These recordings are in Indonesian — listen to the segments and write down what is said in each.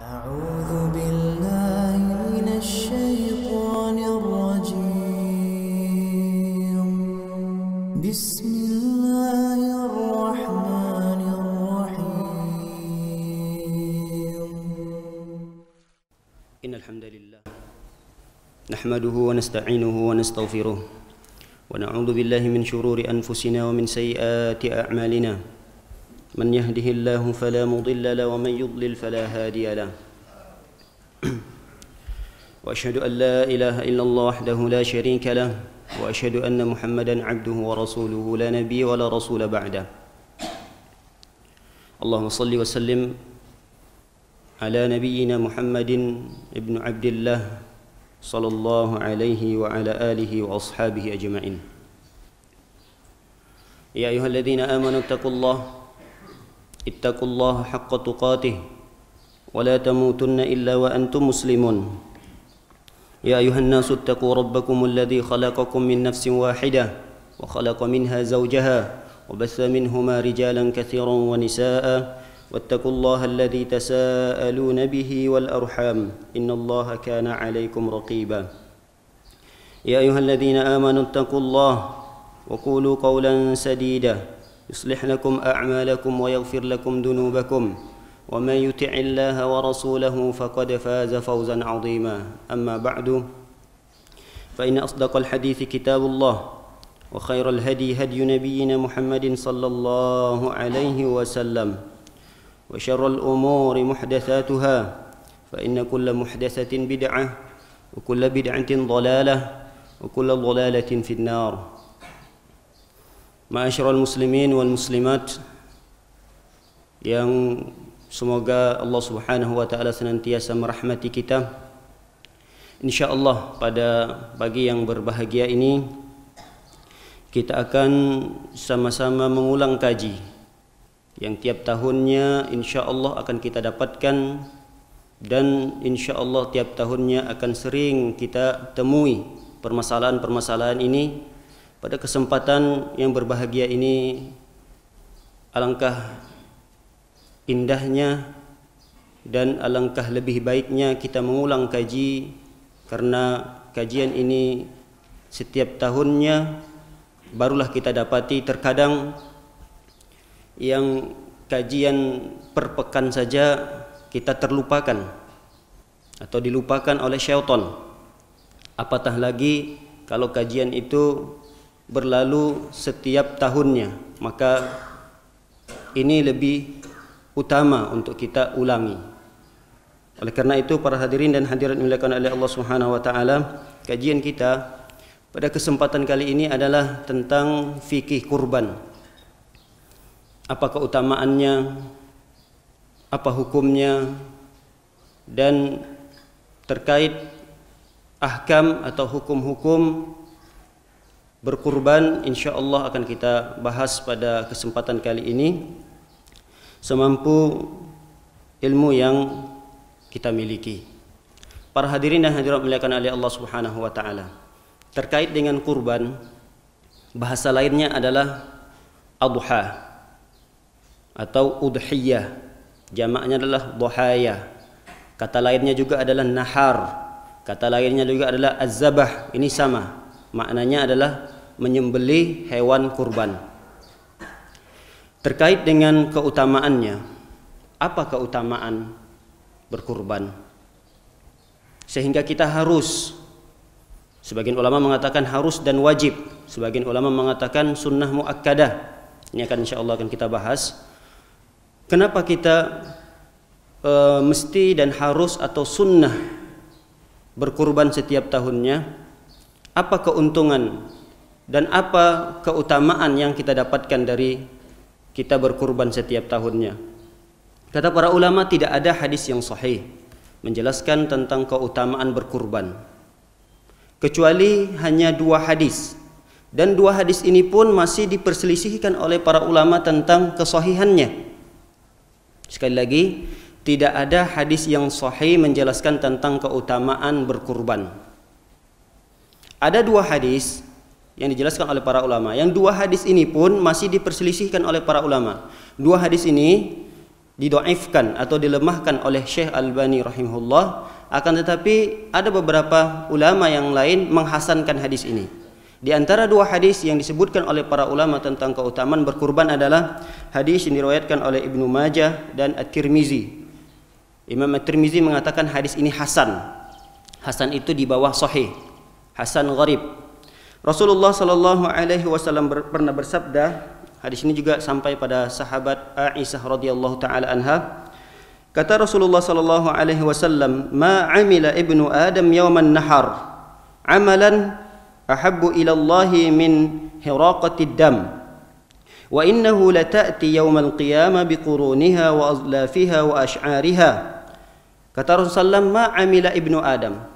أعوذ بالله من الشيطان الرجيم بسم الله الرحمن الرحيم إن الحمد لله نحمده ونستعينه ونستغفره ونعوذ بالله من شرور أنفسنا ومن سيئات أعمالنا من يهده الله فلا مضل له ومن يضلل فلا هادي له وأشهد أن لا إله إلا الله وحده لا شريك له وأشهد أن محمدا عبده ورسوله لا نبي ولا رسول بعده اللهم صل وسلم على نبينا محمد ابن عبد الله صلى الله عليه وعلى آله وأصحابه أجمعين يا أيها الذين آمنوا اتقوا الله حق تقاته ولا تموتن إلا وأنتم مسلمون يا أيها الناس اتقوا ربكم الذي خلقكم من نفس واحدة وخلق منها زوجها وبث منهما رجالا كثيرا ونساء واتقوا الله الذي تساءلون به والأرحام إن الله كان عليكم رقيبا يا أيها الذين آمنوا اتقوا الله وقولوا قولا سديدا يصلح لكم أعمالكم ويغفر لكم ذنوبكم ومن يطع الله ورسوله فقد فاز فوزا عظيما أما بعد فإن أصدق الحديث كتاب الله وخير الهدي هدي نبينا محمد صلى الله عليه وسلم وشر الأمور محدثاتها فإن كل محدثة بدعة وكل بدعة ضلالة وكل ضلالة في النار Ma'asyiral muslimin wal muslimat yang semoga Allah Subhanahu wa taala senantiasa merahmati kita. Insyaallah pada pagi yang berbahagia ini kita akan sama-sama mengulang kaji yang tiap tahunnya insyaallah akan kita dapatkan dan insyaallah tiap tahunnya akan sering kita temui permasalahan-permasalahan ini. Pada kesempatan yang berbahagia ini alangkah indahnya dan alangkah lebih baiknya kita mengulang kaji karena kajian ini setiap tahunnya barulah kita dapati. Terkadang yang kajian per pekan saja kita terlupakan atau dilupakan oleh syaitan, apatah lagi kalau kajian itu berlalu setiap tahunnya, maka ini lebih utama untuk kita ulangi. Oleh karena itu para hadirin dan hadirat dimuliakan oleh Allah Subhanahu wa taala, kajian kita pada kesempatan kali ini adalah tentang fikih kurban. Apa keutamaannya, apa hukumnya, dan terkait ahkam atau hukum-hukum berkurban insyaallah akan kita bahas pada kesempatan kali ini semampu ilmu yang kita miliki. Para hadirin dan hadirat dimuliakan oleh Allah Subhanahu wa taala. Terkait dengan kurban, bahasa lainnya adalah adha atau udhiyah. Jamaknya adalah dhahaya. Kata lainnya juga adalah nahar. Kata lainnya juga adalah az-zabah. Ini sama. Maknanya adalah menyembelih hewan kurban. Terkait dengan keutamaannya, apa keutamaan berkurban? Sehingga kita harus, sebagian ulama mengatakan harus dan wajib, sebagian ulama mengatakan sunnah muakkadah. Ini akan insyaallah akan kita bahas. Kenapa kita mesti dan harus atau sunnah berkurban setiap tahunnya? Apa keuntungan dan apa keutamaan yang kita dapatkan dari kita berkurban setiap tahunnya? Kata para ulama, tidak ada hadis yang sahih menjelaskan tentang keutamaan berkurban, kecuali hanya 2 hadis, dan 2 hadis ini pun masih diperselisihkan oleh para ulama tentang kesahihannya. Sekali lagi, tidak ada hadis yang sahih menjelaskan tentang keutamaan berkurban. Ada 2 hadis yang dijelaskan oleh para ulama. Yang 2 hadis ini pun masih diperselisihkan oleh para ulama. 2 hadis ini didoifkan atau dilemahkan oleh Syekh Albani rahimahullah, akan tetapi ada beberapa ulama yang lain menghasankan hadis ini. Di antara dua hadis yang disebutkan oleh para ulama tentang keutamaan berkurban adalah hadis yang diriwayatkan oleh Ibnu Majah dan At-Tirmizi. Imam At-Tirmizi mengatakan hadis ini hasan. Hasan itu di bawah sahih, hasan gharib. Rasulullah sallallahu alaihi wasallam pernah bersabda, hadis ini juga sampai pada sahabat Aisyah radhiyallahu taala anha. Kata Rasulullah sallallahu alaihi wasallam, "Ma 'amila ibnu Adam yawman nahar 'amalan ahabbu ila Allah min hiraqatid dam. Wa innahu lata'ti yawmal qiyamah biquruniha wa azlafiha wa ash'ariha." Kata Rasulullah, "Ma 'amila ibnu Adam."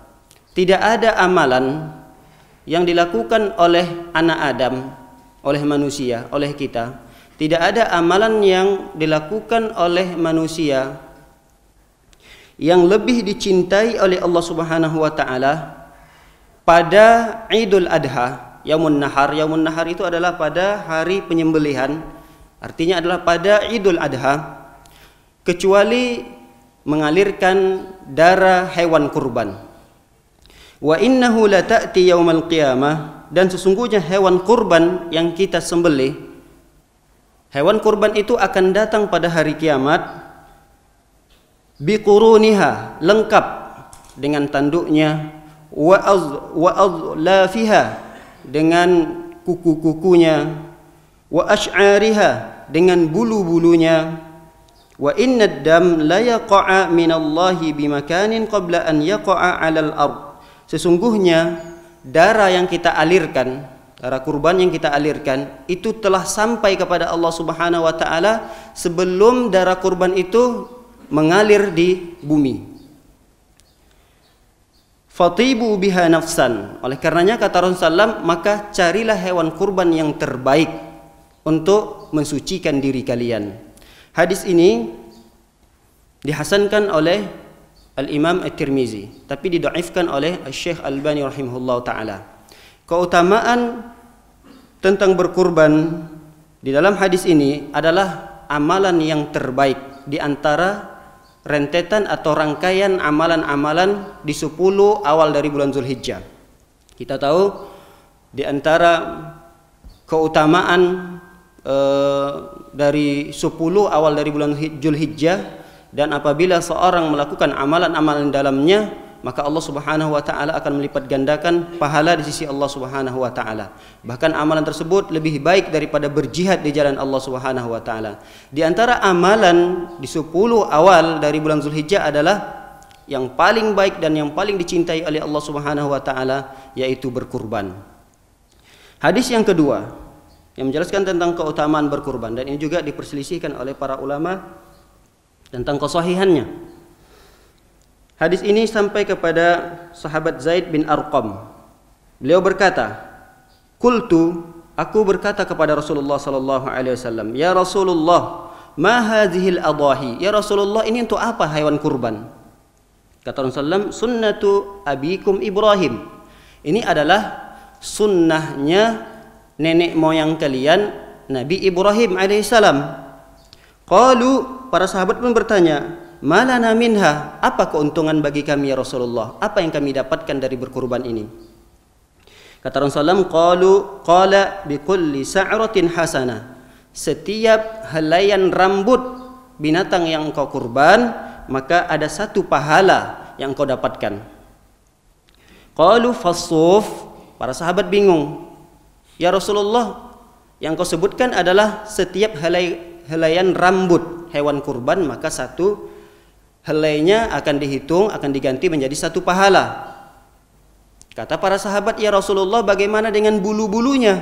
Tidak ada amalan yang dilakukan oleh anak Adam, oleh manusia, oleh kita. Tidak ada amalan yang dilakukan oleh manusia yang lebih dicintai oleh Allah Subhanahu wa taala pada Idul Adha, Yaumun Nahar. Yaumun Nahar itu adalah pada hari penyembelihan, artinya adalah pada Idul Adha, kecuali mengalirkan darah hewan kurban. Wa innahu la ta'ti yaumal qiyamah, dan sesungguhnya hewan kurban yang kita sembelih, hewan kurban itu akan datang pada hari kiamat biquruniha, lengkap dengan tanduknya, wa azlafiha, dengan kuku-kukunya, wa ash'ariha, dengan bulu-bulunya. Wa innad dam la yaqa'a minallahi bimakanin qabla an yaqa'a 'alal ard. Sesungguhnya darah yang kita alirkan, darah kurban yang kita alirkan itu telah sampai kepada Allah Subhanahu wa taala sebelum darah kurban itu mengalir di bumi. Fatibu biha nafsan. Oleh karenanya kata Rasulullah, maka carilah hewan kurban yang terbaik untuk mensucikan diri kalian. Hadis ini dihasankan oleh Al-Imam At-Tirmizi, tapi didoifkan oleh Syekh Albani rahimahullah ta'ala. Keutamaan tentang berkurban di dalam hadis ini adalah amalan yang terbaik di antara rentetan atau rangkaian amalan-amalan di 10 awal dari bulan Zulhijjah. Kita tahu di antara keutamaan dari 10 awal dari bulan Zulhijjah, dan apabila seorang melakukan amalan-amalan dalamnya, maka Allah Subhanahu wa taala akan melipat gandakan pahala di sisi Allah Subhanahu wa taala. Bahkan amalan tersebut lebih baik daripada berjihad di jalan Allah Subhanahu wa taala. Di antara amalan di 10 awal dari bulan Zulhijjah adalah yang paling baik dan yang paling dicintai oleh Allah Subhanahu wa taala, yaitu berkurban. Hadis yang kedua yang menjelaskan tentang keutamaan berkurban, dan ini juga diperselisihkan oleh para ulama tentang kesahihannya. Hadis ini sampai kepada sahabat Zaid bin Arqam. Beliau berkata, "Qultu," aku berkata kepada Rasulullah sallallahu alaihi wasallam, "Ya Rasulullah, ma hadhil adahi?" Ya Rasulullah, ini untuk apa hewan kurban? Kata Rasulullah, "Sunnatu abikum Ibrahim." Ini adalah sunnahnya nenek moyang kalian, Nabi Ibrahim alaihissalam. Qalu, para sahabat pun bertanya, "Malana minha?" Apa keuntungan bagi kami ya Rasulullah? Apa yang kami dapatkan dari berkurban ini? Kata Rasulullah, qala bikulli sa'ratin hasanah. Setiap helaian rambut binatang yang engkau kurban, maka ada satu pahala yang engkau dapatkan. Qalu fasuf. Para sahabat bingung. Ya Rasulullah, yang kau sebutkan adalah setiap helaian rambut hewan kurban, maka satu helainya akan dihitung, akan diganti menjadi satu pahala. Kata para sahabat, ya Rasulullah, bagaimana dengan bulu-bulunya?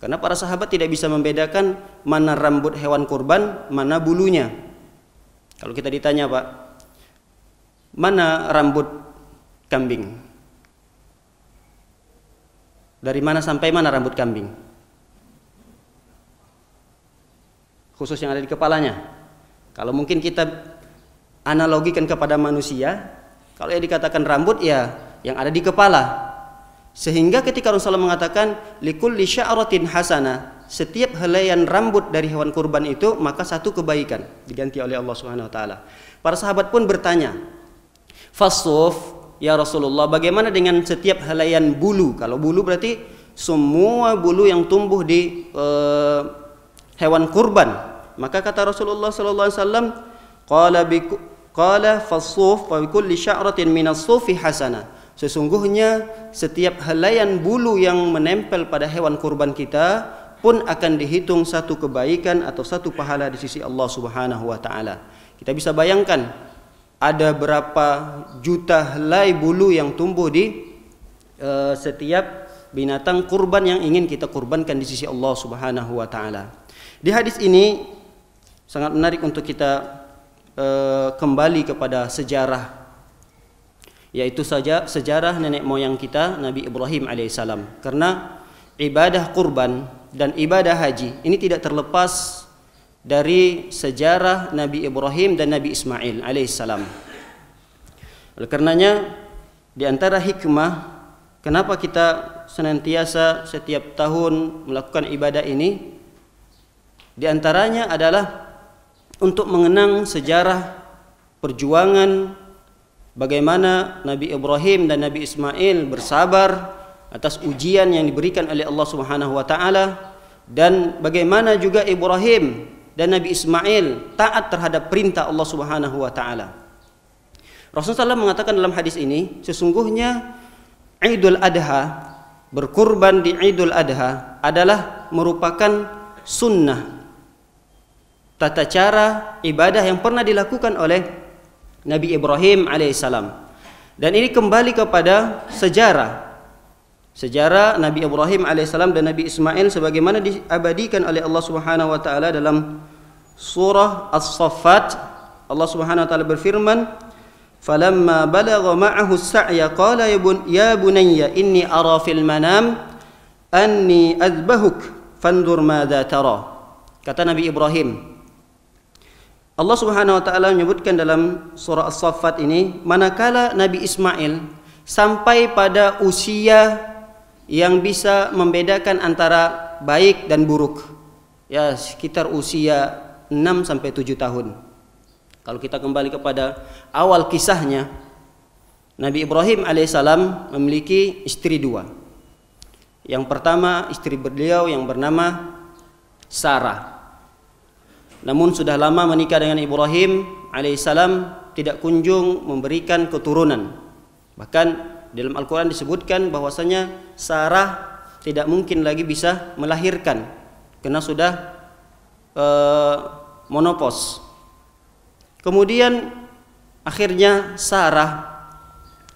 Karena para sahabat tidak bisa membedakan mana rambut hewan kurban, mana bulunya. Kalau kita ditanya, Pak, mana rambut kambing? Dari mana sampai mana rambut kambing? Khusus yang ada di kepalanya. Kalau mungkin kita analogikan kepada manusia, kalau yang dikatakan rambut ya yang ada di kepala. Sehingga ketika Rasulullah mengatakan likulli sya'ratin hasanah, setiap helaian rambut dari hewan kurban itu maka satu kebaikan diganti oleh Allah Subhanahu wa taala. Para sahabat pun bertanya, "Fasuf ya Rasulullah, bagaimana dengan setiap helaian bulu?" Kalau bulu berarti semua bulu yang tumbuh di hewan kurban. Maka kata Rasulullah sallallahu alaihi wasallam, qala fasuf wa bikulli sya'ratin minas sufi hasanah. Sesungguhnya setiap helaian bulu yang menempel pada hewan kurban kita pun akan dihitung satu kebaikan atau satu pahala di sisi Allah Subhanahu wa taala. Kita bisa bayangkan ada berapa juta helai bulu yang tumbuh di setiap binatang kurban yang ingin kita kurbankan di sisi Allah Subhanahu wa taala. Di hadis ini sangat menarik untuk kita kembali kepada sejarah, yaitu saja sejarah nenek moyang kita Nabi Ibrahim alaihissalam. Karena ibadah kurban dan ibadah haji ini tidak terlepas dari sejarah Nabi Ibrahim dan Nabi Ismail alaihissalam. Oleh karenanya di antara hikmah kenapa kita senantiasa setiap tahun melakukan ibadah ini, di antaranya adalah untuk mengenang sejarah perjuangan bagaimana Nabi Ibrahim dan Nabi Ismail bersabar atas ujian yang diberikan oleh Allah Subhanahu wa taala, dan bagaimana juga Ibrahim dan Nabi Ismail taat terhadap perintah Allah Subhanahu wa taala. Rasulullah SAW mengatakan dalam hadis ini, sesungguhnya Idul Adha, berkurban di Idul Adha adalah merupakan sunnah, tata cara ibadah yang pernah dilakukan oleh Nabi Ibrahim alaihissalam. Dan ini kembali kepada sejarah Nabi Ibrahim alaihissalam dan Nabi Ismail sebagaimana diabadikan oleh Allah Subhanahu wa taala dalam surah As-Saffat. Allah Subhanahu wa taala berfirman, "Falamma balagha ma'ahu as-sa'ya qala ya bunayya inni ara fil manam anni azbahuk fanzur madza tara." Kata Nabi Ibrahim, Allah Subhanahu wa taala menyebutkan dalam surah As-Saffat ini, manakala Nabi Ismail sampai pada usia yang bisa membedakan antara baik dan buruk, ya sekitar usia 6 sampai 7 tahun. Kalau kita kembali kepada awal kisahnya, Nabi Ibrahim alaihissalam memiliki istri 2. Yang pertama istri beliau yang bernama Sarah. Namun sudah lama menikah dengan Ibrahim alaihissalam tidak kunjung memberikan keturunan. Bahkan dalam Al-Quran disebutkan bahwasanya Sarah tidak mungkin lagi bisa melahirkan karena sudah monopos. Kemudian akhirnya Sarah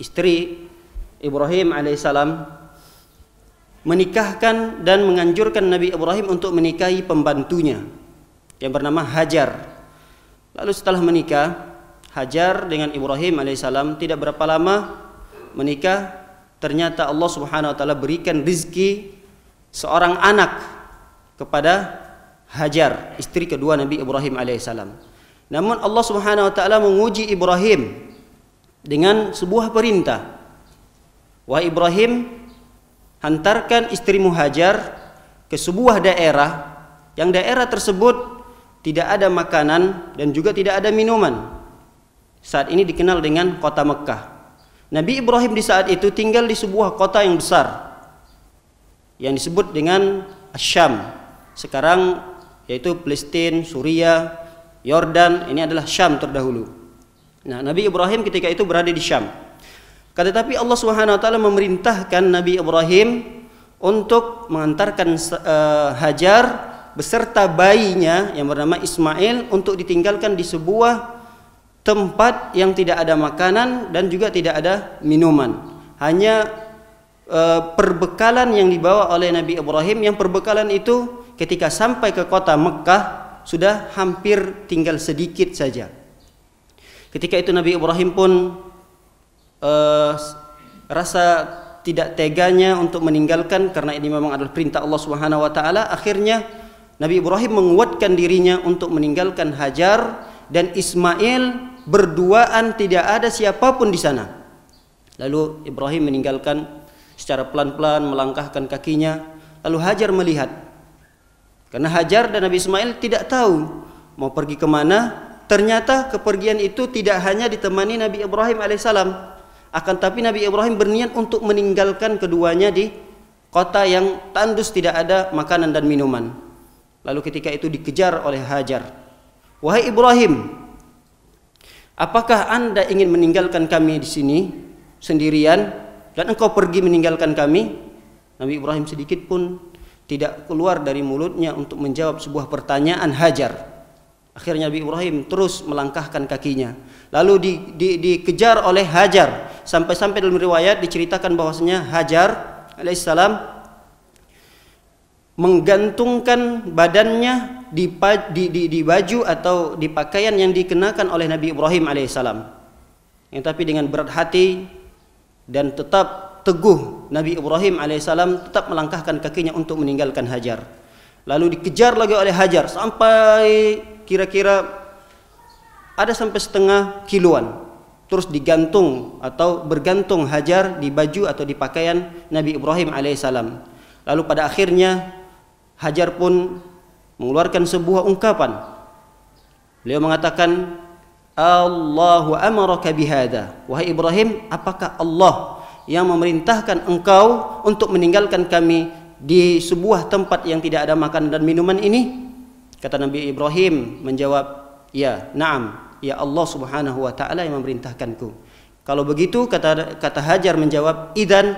istri Ibrahim alaihissalam menikahkan dan menganjurkan Nabi Ibrahim untuk menikahi pembantunya yang bernama Hajar. Lalu setelah menikah, Hajar dengan Ibrahim alaihissalam tidak berapa lama menikah, ternyata Allah Subhanahu wa taala berikan rizki seorang anak kepada Hajar, istri kedua Nabi Ibrahim alaihissalam. Namun Allah Subhanahu wa taala menguji Ibrahim dengan sebuah perintah. Wahai Ibrahim, hantarkan istrimu Hajar ke sebuah daerah yang daerah tersebut tidak ada makanan dan juga tidak ada minuman. Saat ini dikenal dengan kota Mekah. Nabi Ibrahim di saat itu tinggal di sebuah kota yang besar yang disebut dengan Syam. Sekarang yaitu Palestina, Suriah, Yordan, ini adalah Syam terdahulu. Nah, Nabi Ibrahim ketika itu berada di Syam. Tetapi Allah Subhanahu wa taala memerintahkan Nabi Ibrahim untuk mengantarkan Hajar beserta bayinya yang bernama Ismail untuk ditinggalkan di sebuah tempat yang tidak ada makanan dan juga tidak ada minuman. Hanya perbekalan yang dibawa oleh Nabi Ibrahim, yang perbekalan itu ketika sampai ke kota Mekah sudah hampir tinggal sedikit saja. Ketika itu Nabi Ibrahim pun rasa tidak teganya untuk meninggalkan, karena ini memang adalah perintah Allah Subhanahu wa taala. Akhirnya Nabi Ibrahim menguatkan dirinya untuk meninggalkan Hajar dan Ismail berduaan, tidak ada siapapun di sana. Lalu Ibrahim meninggalkan secara pelan-pelan melangkahkan kakinya. Lalu Hajar melihat, karena Hajar dan Nabi Ismail tidak tahu mau pergi kemana. Ternyata kepergian itu tidak hanya ditemani Nabi Ibrahim alaihissalam, akan tapi Nabi Ibrahim berniat untuk meninggalkan keduanya di kota yang tandus, tidak ada makanan dan minuman. Lalu ketika itu dikejar oleh Hajar. Wahai Ibrahim, apakah Anda ingin meninggalkan kami di sini sendirian dan engkau pergi meninggalkan kami? Nabi Ibrahim sedikit pun tidak keluar dari mulutnya untuk menjawab sebuah pertanyaan Hajar. Akhirnya Nabi Ibrahim terus melangkahkan kakinya. Lalu dikejar oleh Hajar. Sampai-sampai dalam riwayat diceritakan bahwasanya Hajar alaihissalam menggantungkan badannya di baju atau di pakaian yang dikenakan oleh Nabi Ibrahim alaihissalam. Yang tapi dengan berat hati dan tetap teguh, Nabi Ibrahim alaihissalam tetap melangkahkan kakinya untuk meninggalkan Hajar. Lalu dikejar lagi oleh Hajar sampai kira-kira ada sampai setengah kiloan. Terus digantung atau bergantung Hajar di baju atau di pakaian Nabi Ibrahim alaihissalam. Lalu pada akhirnya Hajar pun mengeluarkan sebuah ungkapan. Beliau mengatakan, Allahu amaraka bihada. Wahai Ibrahim, apakah Allah yang memerintahkan engkau untuk meninggalkan kami di sebuah tempat yang tidak ada makanan dan minuman ini? Kata Nabi Ibrahim menjawab, ya, na'am, ya Allah subhanahu wa ta'ala yang memerintahkanku. Kalau begitu, kata Hajar menjawab, idzan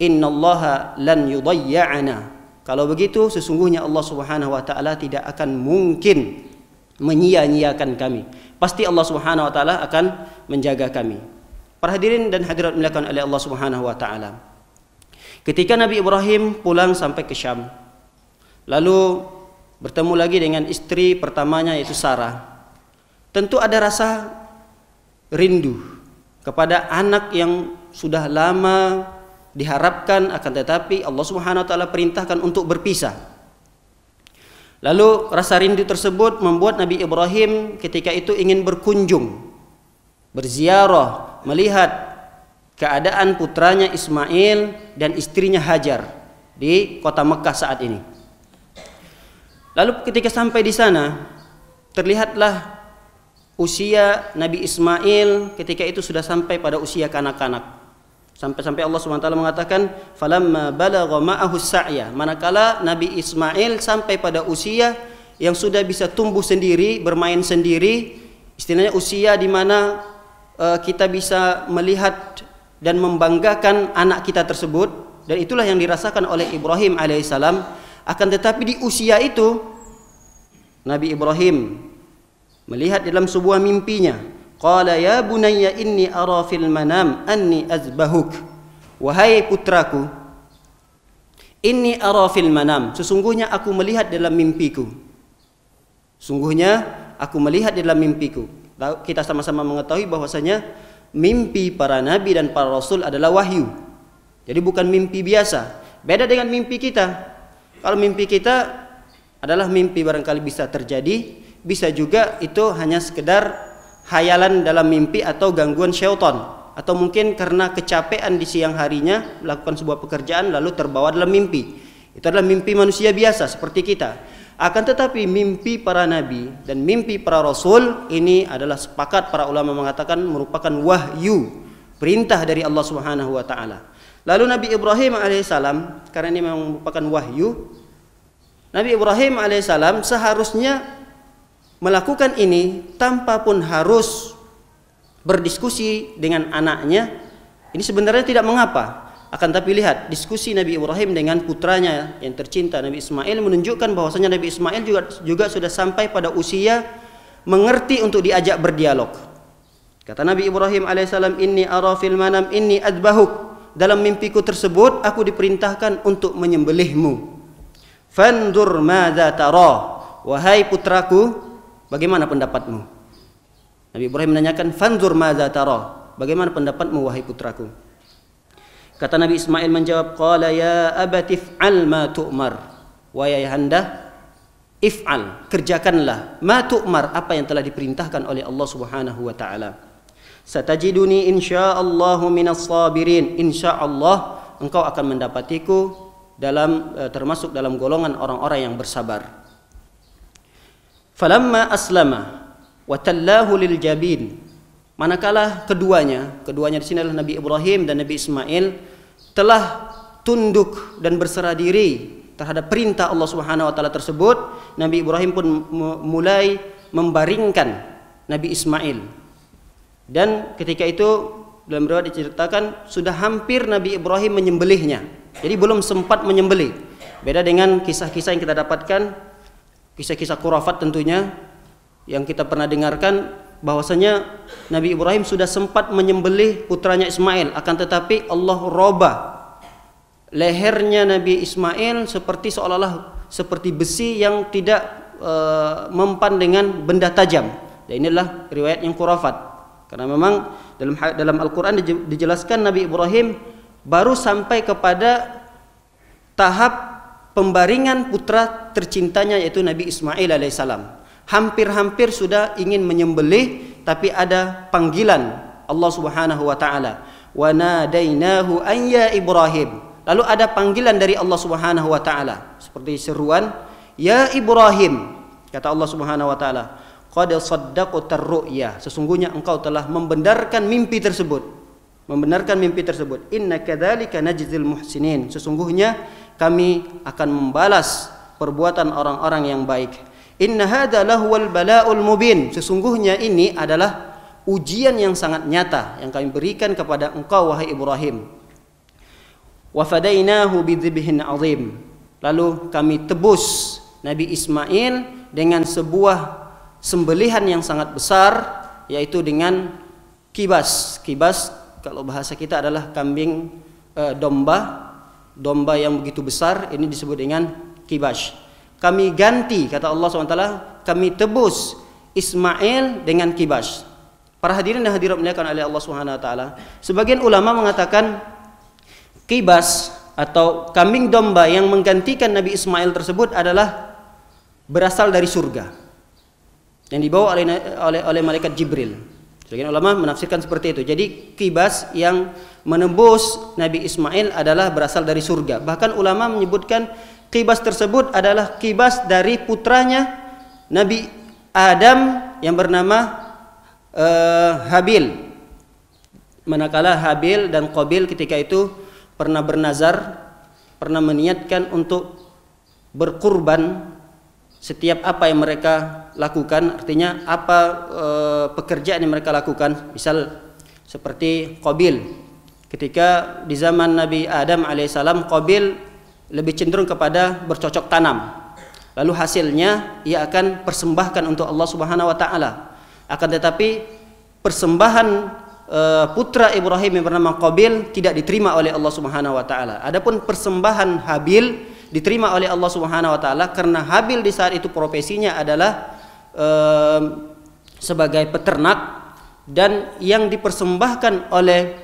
innallaha lan yudayya'ana. Kalau begitu sesungguhnya Allah subhanahu wa ta'ala tidak akan mungkin menyia-nyiakan kami. Pasti Allah subhanahu wa ta'ala akan menjaga kami. Para hadirin dan hadirat dimuliakan oleh Allah subhanahu wa ta'ala, ketika Nabi Ibrahim pulang sampai ke Syam, lalu bertemu lagi dengan istri pertamanya yaitu Sarah, tentu ada rasa rindu kepada anak yang sudah lama diharapkan, akan tetapi Allah Subhanahu wa taala perintahkan untuk berpisah. Lalu rasa rindu tersebut membuat Nabi Ibrahim ketika itu ingin berkunjung, berziarah, melihat keadaan putranya Ismail dan istrinya Hajar di kota Mekah saat ini. Lalu ketika sampai di sana, terlihatlah usia Nabi Ismail ketika itu sudah sampai pada usia kanak-kanak. Sampai-sampai Allah SWT mengatakan, falamma balagha ma'ahu sa'ya, manakala Nabi Ismail sampai pada usia yang sudah bisa tumbuh sendiri, bermain sendiri, istilahnya usia di mana kita bisa melihat dan membanggakan anak kita tersebut, dan itulah yang dirasakan oleh Ibrahim alaihissalam. Akan tetapi di usia itu Nabi Ibrahim melihat dalam sebuah mimpinya, qala ya bunayya inni ara fil manam anni azbahuk. Wahai putraku, inni ara fil manam, sesungguhnya aku melihat dalam mimpiku. Sungguhnya aku melihat dalam mimpiku. Kita sama-sama mengetahui bahwasanya mimpi para nabi dan para rasul adalah wahyu. Jadi bukan mimpi biasa. Beda dengan mimpi kita. Kalau mimpi kita adalah mimpi barangkali bisa terjadi, bisa juga itu hanya sekedar hayalan dalam mimpi atau gangguan syaitan, atau mungkin karena kecapean di siang harinya melakukan sebuah pekerjaan lalu terbawa dalam mimpi. Itu adalah mimpi manusia biasa seperti kita. Akan tetapi mimpi para nabi dan mimpi para rasul ini adalah sepakat para ulama mengatakan merupakan wahyu, perintah dari Allah Subhanahu wa taala. Lalu Nabi Ibrahim alaihissalam, karena ini memang merupakan wahyu, Nabi Ibrahim alaihissalam seharusnya melakukan ini tanpa pun harus berdiskusi dengan anaknya. Ini sebenarnya tidak mengapa. Akan tapi lihat diskusi Nabi Ibrahim dengan putranya yang tercinta Nabi Ismail menunjukkan bahwasanya Nabi Ismail juga sudah sampai pada usia mengerti untuk diajak berdialog. Kata Nabi Ibrahim alaihissalam, inni ara fil manam inni adbahuk. Dalam mimpiku tersebut aku diperintahkan untuk menyembelihmu. Fandur madza tara. Wahai putraku, bagaimana pendapatmu? Nabi Ibrahim menanyakan, fandur madza tara, bagaimana pendapatmu wahai putraku? Kata Nabi Ismail menjawab, qala ya abati if'al ma tu'mar. Wahai ayahanda, if'al, kerjakanlah, ma tu'mar, apa yang telah diperintahkan oleh Allah Subhanahu wa taala. Satajiduni insyaallahu minas sabirin, insyaallah engkau akan mendapatiku termasuk dalam golongan orang-orang yang bersabar. Falamma aslama wa tallahu lil jabin, manakala keduanya di sini adalah Nabi Ibrahim dan Nabi Ismail telah tunduk dan berserah diri terhadap perintah Allah Subhanahu wa taala tersebut, Nabi Ibrahim pun mulai membaringkan Nabi Ismail. Dan ketika itu dalam riwayat diceritakan sudah hampir Nabi Ibrahim menyembelihnya. Jadi belum sempat menyembelih. Beda dengan kisah-kisah yang kita dapatkan, kisah-kisah khurafat tentunya yang kita pernah dengarkan, bahwasanya Nabi Ibrahim sudah sempat menyembelih putranya Ismail, akan tetapi Allah robah lehernya Nabi Ismail seolah-olah seperti besi yang tidak mempan dengan benda tajam. Dan inilah riwayat yang khurafat. Karena memang dalam Al-Quran dijelaskan Nabi Ibrahim baru sampai kepada tahap pembaringan putra tercintanya, yaitu Nabi Ismail alaihissalam. Hampir-hampir sudah ingin menyembelih, tapi ada panggilan Allah Subhanahu wa taala. Wa nadainahu an ya Ibrahim. Lalu ada panggilan dari Allah Subhanahu wa taala seperti seruan, "Ya Ibrahim," kata Allah Subhanahu wa taala, "qad saddaqtar ru'ya," sesungguhnya engkau telah membenarkan mimpi tersebut. "Inna kadzalika najzil muhsinin," sesungguhnya kami akan membalas perbuatan orang-orang yang baik. "Inna hadza lahuwal bala'ul mubin," sesungguhnya ini adalah ujian yang sangat nyata yang kami berikan kepada engkau wahai Ibrahim. Wa fadainahu bidzibhin azim, lalu kami tebus Nabi Ismail dengan sebuah sembelihan yang sangat besar, yaitu dengan kibas. Kibas kalau bahasa kita adalah kambing, domba yang begitu besar, ini disebut dengan kibas. Kami ganti, kata Allah SWT, kami tebus Ismail dengan kibas. Para hadirin dan hadirat dimuliakan oleh Allah SWT, sebagian ulama mengatakan kibas atau kambing domba yang menggantikan Nabi Ismail tersebut adalah berasal dari surga yang dibawa oleh malaikat Jibril. Sebagian ulama menafsirkan seperti itu. Jadi kibas yang menembus Nabi Ismail adalah berasal dari surga. Bahkan ulama menyebutkan kibas tersebut adalah kibas dari putranya Nabi Adam yang bernama Habil. Manakala Habil dan Qabil ketika itu pernah bernazar, pernah meniatkan untuk berkurban setiap apa yang mereka lakukan, artinya apa pekerjaan yang mereka lakukan. Misal seperti Qabil, ketika di zaman Nabi Adam alaihissalam, Qabil lebih cenderung kepada bercocok tanam, lalu hasilnya ia akan persembahkan untuk Allah Subhanahu wa taala. Akan tetapi persembahan putra Ibrahim yang bernama Qabil tidak diterima oleh Allah Subhanahu wa taala. Adapun persembahan Habil diterima oleh Allah Subhanahu wa taala karena Habil di saat itu profesinya adalah sebagai peternak, dan yang dipersembahkan oleh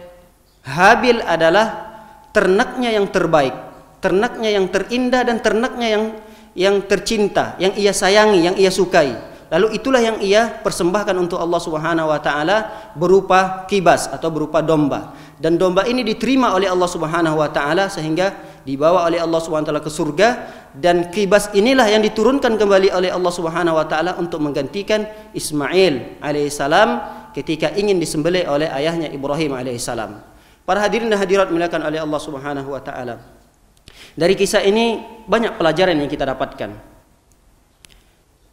Habil adalah ternaknya yang terbaik, ternaknya yang terindah, dan ternaknya yang tercinta, yang ia sayangi, yang ia sukai. Lalu itulah yang ia persembahkan untuk Allah Subhanahu wa taala berupa kibas atau berupa domba. Dan domba ini diterima oleh Allah Subhanahu wa taala sehingga dibawa oleh Allah Subhanahu wa taala ke surga, dan kibas inilah yang diturunkan kembali oleh Allah Subhanahu wa taala untuk menggantikan Ismail alaihissalam ketika ingin disembelih oleh ayahnya Ibrahim alaihissalam. Para hadirin dan hadirat dimuliakan oleh Allah Subhanahu wa taala. Dari kisah ini banyak pelajaran yang kita dapatkan.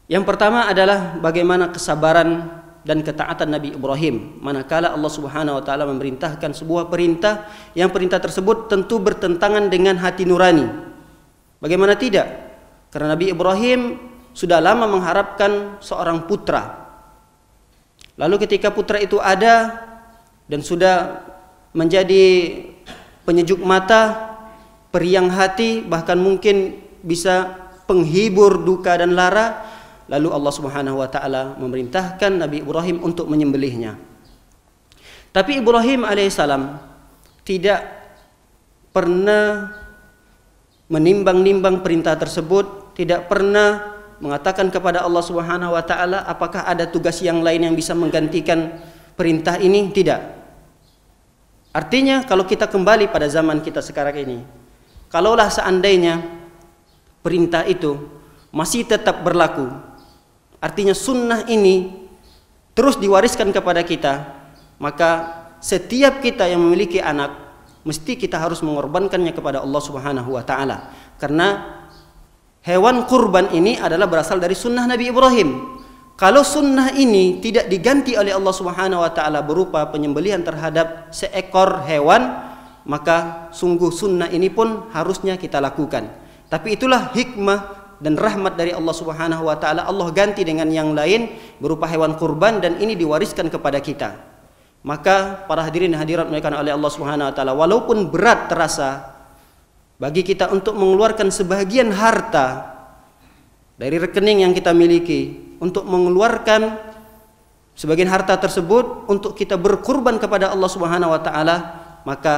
Yang pertama adalah bagaimana kesabaran dan ketaatan Nabi Ibrahim manakala Allah Subhanahu wa taala memerintahkan sebuah perintah yang perintah tersebut tentu bertentangan dengan hati nurani. Bagaimana tidak? Karena Nabi Ibrahim sudah lama mengharapkan seorang putra. Lalu ketika putra itu ada dan sudah menjadi penyejuk mata, periang hati, bahkan mungkin bisa penghibur duka dan lara, lalu Allah Subhanahu wa taala memerintahkan Nabi Ibrahim untuk menyembelihnya. Tapi Ibrahim alaihissalam tidak pernah menimbang-nimbang perintah tersebut, tidak pernah mengatakan kepada Allah Subhanahu wa taala apakah ada tugas yang lain yang bisa menggantikan perintah ini, tidak. Artinya kalau kita kembali pada zaman kita sekarang ini, kalaulah seandainya perintah itu masih tetap berlaku, artinya sunnah ini terus diwariskan kepada kita, maka setiap kita yang memiliki anak mesti kita harus mengorbankannya kepada Allah Subhanahu wa taala. Karena hewan kurban ini adalah berasal dari sunnah Nabi Ibrahim. Kalau sunnah ini tidak diganti oleh Allah Subhanahu wa taala berupa penyembelihan terhadap seekor hewan, maka sungguh sunnah ini pun harusnya kita lakukan. Tapi itulah hikmah dan rahmat dari Allah Subhanahu wa taala. Allah ganti dengan yang lain berupa hewan kurban dan ini diwariskan kepada kita. Maka para hadirin hadirat dimuliakan oleh Allah Subhanahu wa taala, walaupun berat terasa bagi kita untuk mengeluarkan sebagian harta dari rekening yang kita miliki, untuk mengeluarkan sebagian harta tersebut untuk kita berkurban kepada Allah Subhanahu wa taala, maka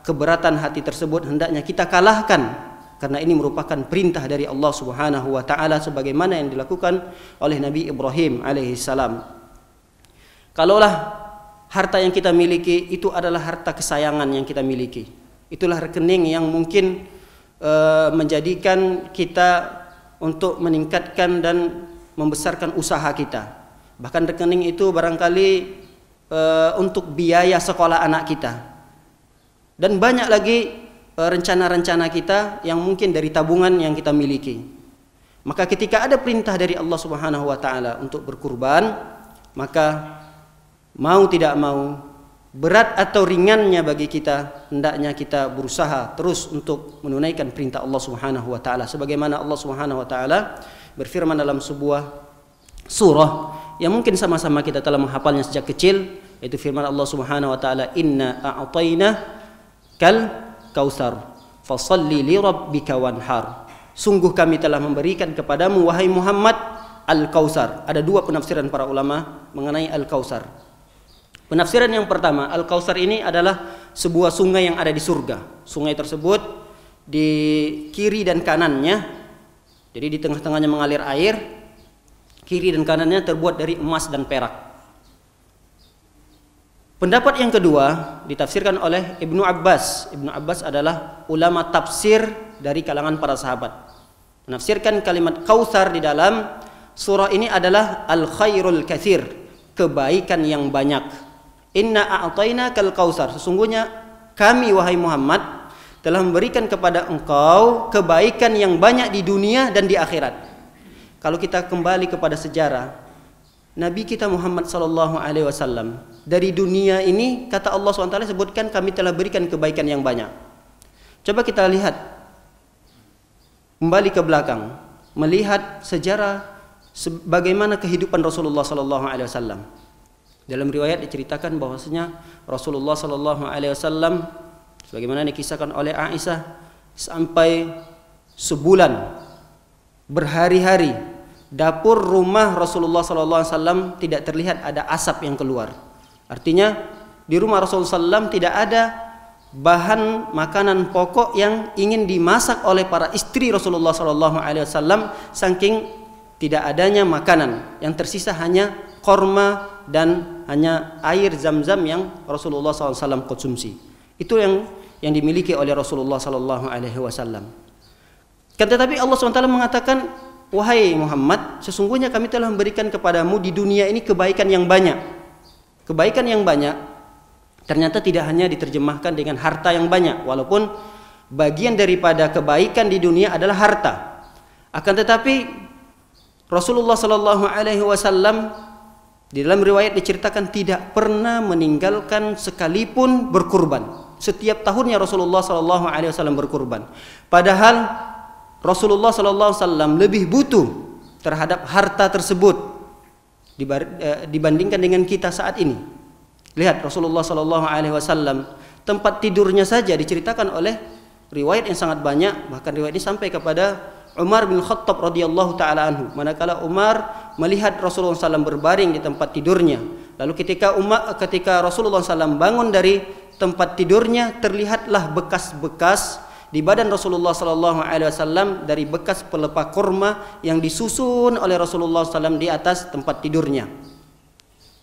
keberatan hati tersebut hendaknya kita kalahkan, karena ini merupakan perintah dari Allah Subhanahu wa taala sebagaimana yang dilakukan oleh Nabi Ibrahim alaihi salam. Kalaulah harta yang kita miliki itu adalah harta kesayangan yang kita miliki, itulah rekening yang mungkin menjadikan kita untuk meningkatkan dan membesarkan usaha kita. Bahkan rekening itu barangkali untuk biaya sekolah anak kita. Dan banyak lagi rencana-rencana kita yang mungkin dari tabungan yang kita miliki. Maka ketika ada perintah dari Allah Subhanahu wa taala untuk berkurban, maka mau tidak mau, berat atau ringannya bagi kita, hendaknya kita berusaha terus untuk menunaikan perintah Allah Subhanahu wa taala. Sebagaimana Allah Subhanahu wa taala berfirman dalam sebuah surah yang mungkin sama-sama kita telah menghafalnya sejak kecil, yaitu firman Allah Subhanahu wa taala, "Inna a'tayna kal kautsar, fasholli li rabbika wanhar." Sungguh kami telah memberikan kepadamu wahai Muhammad al-kautsar. Ada dua penafsiran para ulama mengenai al-kautsar. Penafsiran yang pertama, al-kautsar ini adalah sebuah sungai yang ada di surga. Sungai tersebut di kiri dan kanannya, jadi di tengah-tengahnya mengalir air, kiri dan kanannya terbuat dari emas dan perak. Pendapat yang kedua ditafsirkan oleh Ibnu Abbas. Ibnu Abbas adalah ulama tafsir dari kalangan para sahabat. Menafsirkan kalimat kautsar di dalam surah ini adalah al-khairul katsir, kebaikan yang banyak. Inna a'tayna kal kautsar, sesungguhnya kami wahai Muhammad telah memberikan kepada engkau kebaikan yang banyak di dunia dan di akhirat. Kalau kita kembali kepada sejarah, Nabi kita Muhammad sallallahu alaihi wasallam dari dunia ini, kata Allah SWT sebutkan kami telah berikan kebaikan yang banyak. Coba kita lihat kembali ke belakang, melihat sejarah bagaimana kehidupan Rasulullah sallallahu alaihi wasallam. Dalam riwayat diceritakan bahwasanya Rasulullah sallallahu alaihi wasallam sebagaimana dikisahkan oleh Aisyah, sampai sebulan berhari-hari dapur rumah Rasulullah SAW tidak terlihat ada asap yang keluar. Artinya di rumah Rasulullah SAW tidak ada bahan makanan pokok yang ingin dimasak oleh para istri Rasulullah SAW, saking tidak adanya makanan. Yang tersisa hanya korma dan hanya air zam-zam yang Rasulullah SAW konsumsi. Itu yang dimiliki oleh Rasulullah sallallahu alaihi wasallam. Tetapi Allah SWT mengatakan, wahai Muhammad, sesungguhnya kami telah memberikan kepadamu di dunia ini kebaikan yang banyak. Kebaikan yang banyak ternyata tidak hanya diterjemahkan dengan harta yang banyak, walaupun bagian daripada kebaikan di dunia adalah harta. Akan tetapi Rasulullah sallallahu alaihi wasallam di dalam riwayat diceritakan tidak pernah meninggalkan sekalipun berkurban. Setiap tahunnya Rasulullah sallallahu alaihi wasallam berkurban. Padahal Rasulullah sallallahu alaihi wasallam lebih butuh terhadap harta tersebut dibandingkan dengan kita saat ini. Lihat Rasulullah sallallahu alaihi wasallam, tempat tidurnya saja diceritakan oleh riwayat yang sangat banyak, bahkan riwayat ini sampai kepada Umar bin Khattab radhiyallahu taala anhu. Manakala Umar melihat Rasulullah SAW berbaring di tempat tidurnya, lalu ketika Rasulullah SAW bangun dari tempat tidurnya, terlihatlah bekas-bekas di badan Rasulullah SAW dari bekas pelepah kurma yang disusun oleh Rasulullah SAW di atas tempat tidurnya.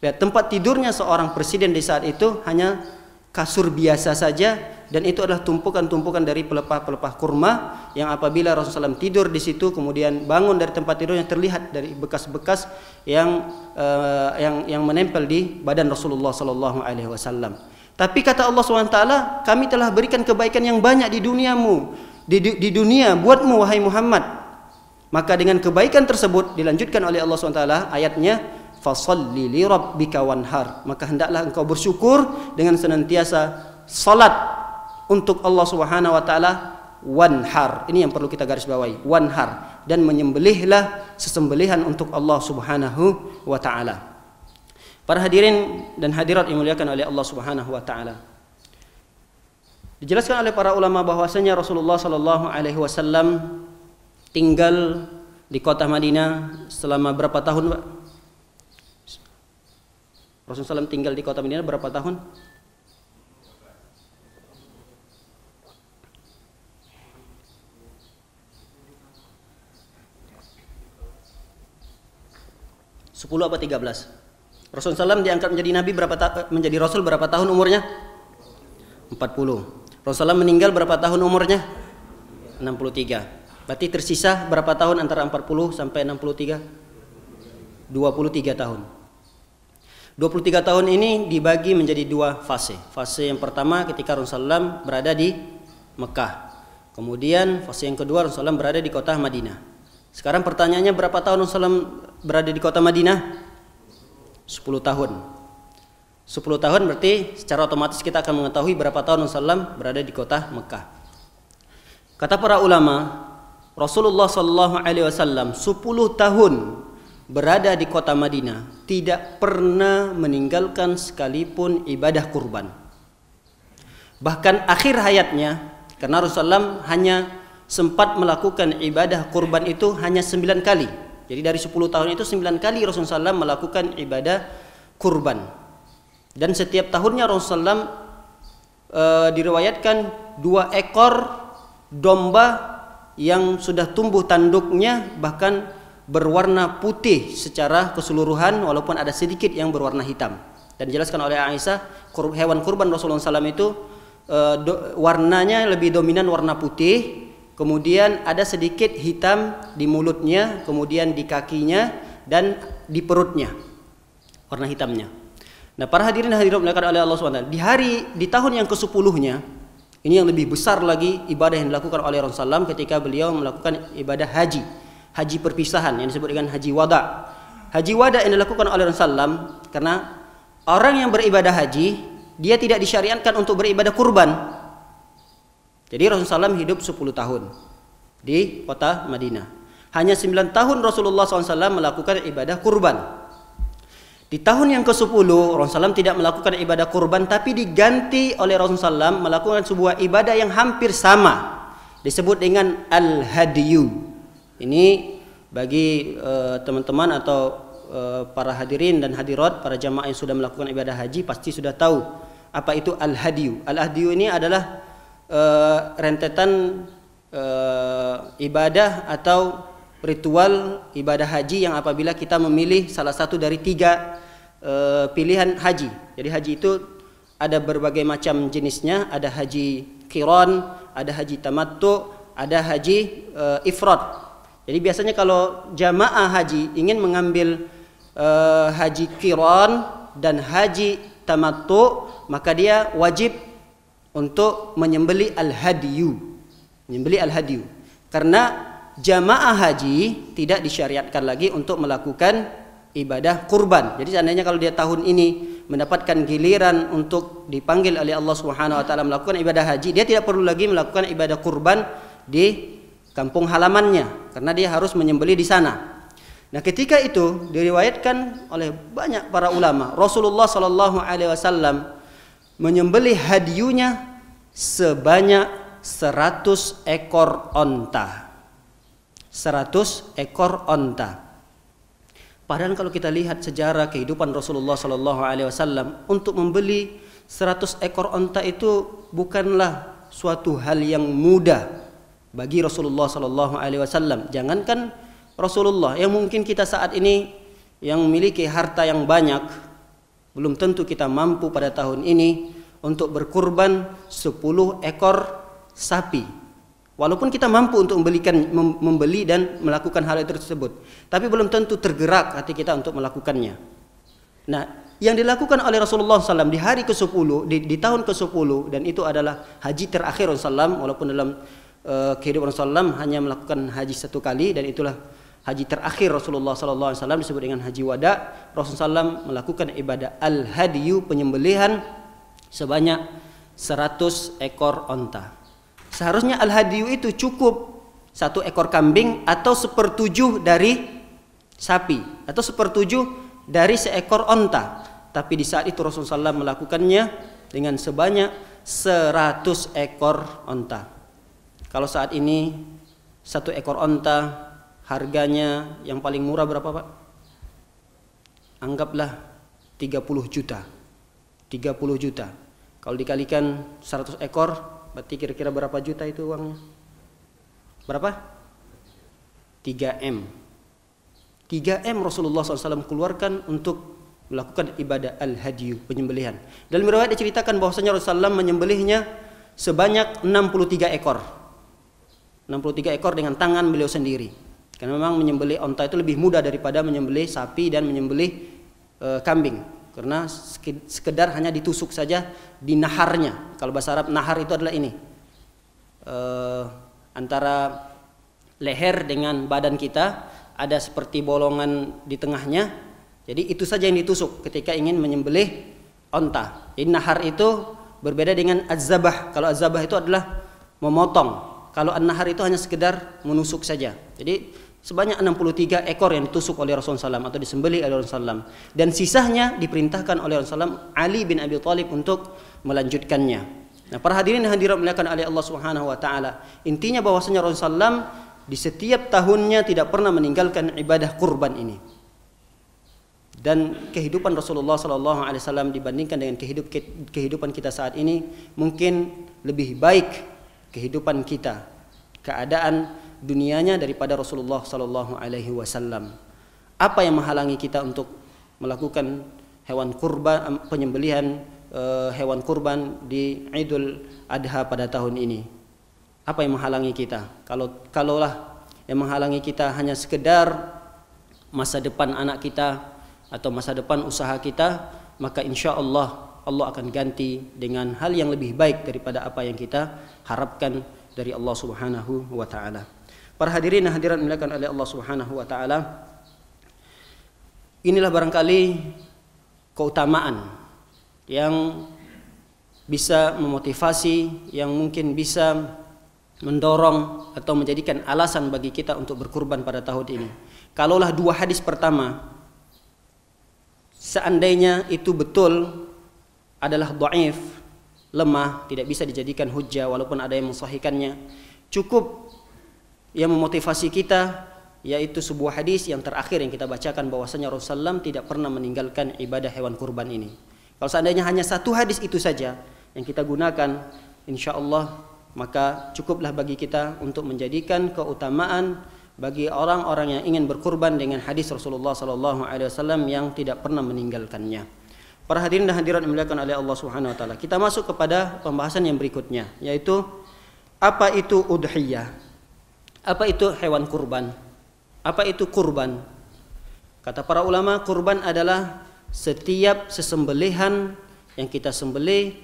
Lihat, tempat tidurnya seorang presiden di saat itu hanya kasur biasa saja, dan itu adalah tumpukan-tumpukan dari pelepah-pelepah kurma yang apabila Rasulullah SAW tidur di situ kemudian bangun dari tempat tidurnya terlihat dari bekas-bekas yang menempel di badan Rasulullah SAW. Tapi kata Allah SWT, kami telah berikan kebaikan yang banyak di duniamu, di dunia buatmu wahai Muhammad. Maka dengan kebaikan tersebut dilanjutkan oleh Allah SWT ayatnya, fasalli li rabbika wanhar, maka hendaklah engkau bersyukur dengan senantiasa salat untuk Allah Subhanahu wa taala, wanhar. Ini yang perlu kita garis bawahi, wanhar, dan menyembelihlah sesembelihan untuk Allah Subhanahu wa taala. Para hadirin dan hadirat yang dimuliakan oleh Allah Subhanahu wa taala. Dijelaskan oleh para ulama bahwasanya Rasulullah sallallahu alaihi wasallam tinggal di kota Madinah selama berapa tahun, Pak? Rasulullah SAW tinggal di kota Madinah berapa tahun? Sepuluh apa 13? Rasulullah SAW diangkat menjadi nabi menjadi rasul berapa tahun umurnya? 40. Rasulullah SAW meninggal berapa tahun umurnya? 63. Berarti tersisa berapa tahun antara 40 sampai 63? 23 tahun. 23 tahun ini dibagi menjadi dua fase. Fase yang pertama ketika Rasulullah SAW berada di Mekah. Kemudian fase yang kedua Rasulullah SAW berada di kota Madinah. Sekarang pertanyaannya, berapa tahun Rasulullah berada di kota Madinah? 10 tahun. 10 tahun berarti secara otomatis kita akan mengetahui berapa tahun Rasulullah berada di kota Mekah. Kata para ulama, Rasulullah SAW 10 tahun berada di kota Madinah, tidak pernah meninggalkan sekalipun ibadah kurban. Bahkan akhir hayatnya, karena Rasulullah hanya sempat melakukan ibadah kurban itu hanya 9 kali. Jadi dari 10 tahun itu 9 kali Rasulullah SAW melakukan ibadah kurban. Dan setiap tahunnya Rasulullah diriwayatkan 2 ekor domba yang sudah tumbuh tanduknya bahkan berwarna putih secara keseluruhan, walaupun ada sedikit yang berwarna hitam. Dan dijelaskan oleh Aisyah, hewan kurban Rasulullah SAW itu warnanya lebih dominan warna putih, kemudian ada sedikit hitam di mulutnya, kemudian di kakinya dan di perutnya, warna hitamnya. Nah, para hadirin hadirat dimuliakan oleh Allah SWT, di tahun yang ke-10-nya, ini yang lebih besar lagi ibadah yang dilakukan oleh Rasulullah SAW ketika beliau melakukan ibadah haji. Haji perpisahan yang disebut dengan haji wada. Haji wada yang dilakukan oleh Rasulullah SAW karena orang yang beribadah haji, dia tidak disyariatkan untuk beribadah kurban. Jadi Rasulullah SAW hidup 10 tahun di kota Madinah. Hanya 9 tahun Rasulullah SAW melakukan ibadah kurban. Di tahun yang ke-10 Rasulullah SAW tidak melakukan ibadah kurban, tapi diganti oleh Rasulullah SAW melakukan sebuah ibadah yang hampir sama, disebut dengan al-hadiyu. Ini bagi teman-teman atau para hadirin dan hadirat, para jamaah yang sudah melakukan ibadah haji pasti sudah tahu apa itu al-hadiyu. Al-hadiyu ini adalah rentetan ibadah atau ritual ibadah haji yang apabila kita memilih salah satu dari 3 pilihan haji. Jadi haji itu ada berbagai macam jenisnya, ada haji qiran, ada haji tamattu, ada haji ifrad. Jadi biasanya kalau jamaah haji ingin mengambil haji qiran dan haji tamattu, maka dia wajib untuk menyembeli al-hadiyu. Menyembeli al-hadiyu. Karena jamaah haji tidak disyariatkan lagi untuk melakukan ibadah kurban. Jadi seandainya kalau dia tahun ini mendapatkan giliran untuk dipanggil oleh Allah Subhanahu wa taala melakukan ibadah haji, dia tidak perlu lagi melakukan ibadah kurban di kampung halamannya karena dia harus menyembeli di sana. Nah, ketika itu diriwayatkan oleh banyak para ulama, Rasulullah sallallahu alaihi wasallam menyembelih hadiyunya sebanyak 100 ekor onta. 100 ekor onta. Padahal kalau kita lihat sejarah kehidupan Rasulullah sallallahu alaihi wasallam, untuk membeli 100 ekor onta itu bukanlah suatu hal yang mudah bagi Rasulullah sallallahu alaihi wasallam. Jangankan Rasulullah, yang mungkin kita saat ini yang memiliki harta yang banyak belum tentu kita mampu pada tahun ini untuk berkurban 10 ekor sapi. Walaupun kita mampu untuk membeli dan melakukan hal tersebut, tapi belum tentu tergerak hati kita untuk melakukannya. Nah, yang dilakukan oleh Rasulullah SAW di hari ke-10, di tahun ke-10, dan itu adalah haji terakhir Rasulullah SAW, walaupun dalam kehidupan Rasulullah SAW hanya melakukan haji 1 kali, dan itulah haji terakhir Rasulullah SAW disebut dengan haji wada. Rasulullah SAW melakukan ibadah al-hadiyu, penyembelihan sebanyak 100 ekor onta. Seharusnya al-hadiyu itu cukup 1 ekor kambing atau 1/7 dari sapi, atau 1/7 dari seekor onta. Tapi di saat itu Rasulullah SAW melakukannya dengan sebanyak 100 ekor onta. Kalau saat ini 1 ekor onta harganya yang paling murah berapa, Pak? Anggaplah 30 juta. 30 juta. Kalau dikalikan 100 ekor, berarti kira-kira berapa juta itu uangnya? Berapa? 3M. 3M Rasulullah SAW keluarkan untuk melakukan ibadah al-hadiyu, penyembelihan. Dalam riwayat diceritakan bahwasanya Rasulullah SAW menyembelihnya sebanyak 63 ekor. 63 ekor dengan tangan beliau sendiri. Karena memang menyembelih onta itu lebih mudah daripada menyembelih sapi dan menyembelih kambing. Karena sekedar hanya ditusuk saja di naharnya. Kalau bahasa Arab nahar itu adalah ini, antara leher dengan badan kita ada seperti bolongan di tengahnya. Jadi itu saja yang ditusuk ketika ingin menyembelih onta. Jadi nahar itu berbeda dengan az-zabah. Kalau az-zabah itu adalah memotong. Kalau an-nahar itu hanya sekedar menusuk saja. Jadi sebanyak 63 ekor yang ditusuk oleh Rasulullah SAW atau disembelih oleh Rasulullah SAW. Dan sisanya diperintahkan oleh Rasulullah SAW Ali bin Abi Thalib untuk melanjutkannya. Nah, para hadirin yang hadirat dimuliakan oleh Allah Subhanahu wa taala, intinya bahwasanya Rasulullah SAW di setiap tahunnya tidak pernah meninggalkan ibadah kurban ini. Dan kehidupan Rasulullah SAW dibandingkan dengan kehidupan kita saat ini mungkin lebih baik kehidupan kita, keadaan dunianya daripada Rasulullah SAW. Apa yang menghalangi kita untuk melakukan hewan kurban, penyembelihan hewan kurban di Idul Adha pada tahun ini? Apa yang menghalangi kita? Kalaulah yang menghalangi kita hanya sekedar masa depan anak kita atau masa depan usaha kita, maka insya Allah akan ganti dengan hal yang lebih baik daripada apa yang kita harapkan dari Allah Subhanahu wa taala. Para hadirin dan hadirat dimuliakan oleh Allah Subhanahu wa taala, inilah barangkali keutamaan yang bisa memotivasi, yang mungkin bisa mendorong atau menjadikan alasan bagi kita untuk berkurban pada tahun ini. Kalaulah 2 hadis pertama seandainya itu betul adalah dhaif, lemah, tidak bisa dijadikan hujjah walaupun ada yang mensahihkannya, cukup yang memotivasi kita yaitu sebuah hadis yang terakhir yang kita bacakan bahwasanya Rasulullah SAW tidak pernah meninggalkan ibadah hewan kurban ini. Kalau seandainya hanya 1 hadis itu saja yang kita gunakan, insya Allah maka cukuplah bagi kita untuk menjadikan keutamaan bagi orang-orang yang ingin berkurban dengan hadis Rasulullah SAW yang tidak pernah meninggalkannya. Para hadirin dan hadirat dimuliakan oleh Allah Subhanahu wa taala, kita masuk kepada pembahasan yang berikutnya, yaitu apa itu udhiyah? Apa itu hewan kurban? Apa itu kurban? Kata para ulama, kurban adalah setiap sesembelihan yang kita sembelih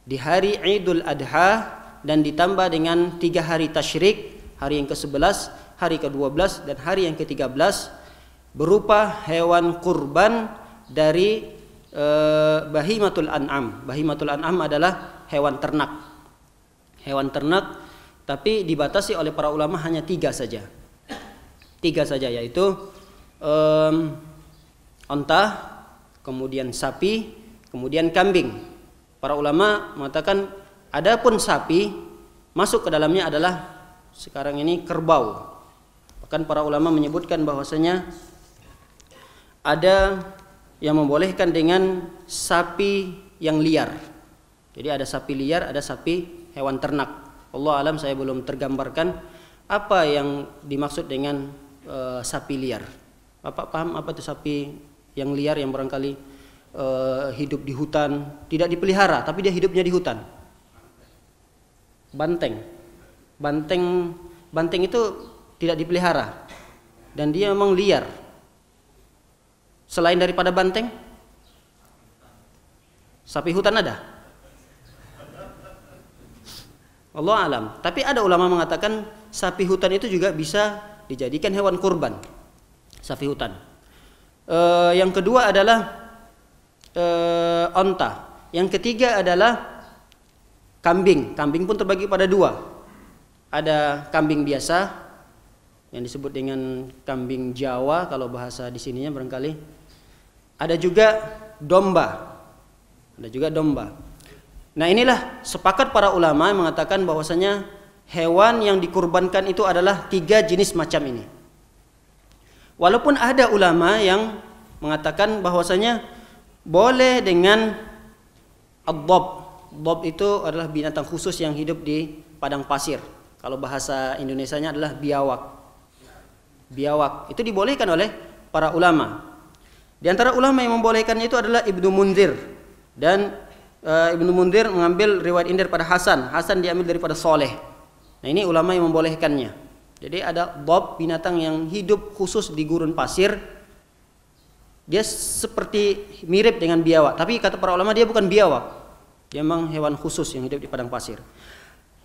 di hari Idul Adha dan ditambah dengan 3 hari tasyrik, hari yang ke-11, hari ke-12 dan hari yang ke-13, berupa hewan kurban dari bahimatul an'am. Bahimatul an'am adalah hewan ternak. Hewan ternak, tapi dibatasi oleh para ulama hanya 3 saja. 3 saja, yaitu onta, kemudian sapi, kemudian kambing. Para ulama mengatakan adapun sapi masuk ke dalamnya adalah sekarang ini kerbau. Bahkan para ulama menyebutkan bahwasanya ada yang membolehkan dengan sapi yang liar. Jadi ada sapi liar, ada sapi hewan ternak. Allah alam, saya belum tergambarkan apa yang dimaksud dengan sapi liar. Bapak paham apa itu sapi yang liar yang barangkali hidup di hutan, tidak dipelihara, tapi dia hidupnya di hutan. Banteng itu tidak dipelihara dan dia memang liar. Selain daripada banteng, sapi hutan ada? Allah alam. Tapi ada ulama mengatakan sapi hutan itu juga bisa dijadikan hewan kurban. Sapi hutan. Yang kedua adalah onta. Yang ketiga adalah kambing. Kambing pun terbagi pada dua. Ada kambing biasa yang disebut dengan kambing Jawa kalau bahasa di sininya barangkali. Ada juga domba. Nah, inilah sepakat para ulama yang mengatakan bahwasanya hewan yang dikurbankan itu adalah 3 jenis macam ini. Walaupun ada ulama yang mengatakan bahwasanya boleh dengan ad-dhab. Dhab itu adalah binatang khusus yang hidup di padang pasir. Kalau bahasa Indonesianya adalah biawak. Biawak itu dibolehkan oleh para ulama. Di antara ulama yang membolehkannya itu adalah Ibnu Munzir. Dan Ibnu Munzir mengambil riwayat ini daripada Hasan. Hasan diambil daripada Saleh. Nah, ini ulama yang membolehkannya. Jadi ada dhab, binatang yang hidup khusus di gurun pasir. Dia seperti mirip dengan biawak, tapi kata para ulama dia bukan biawak. Dia memang hewan khusus yang hidup di padang pasir.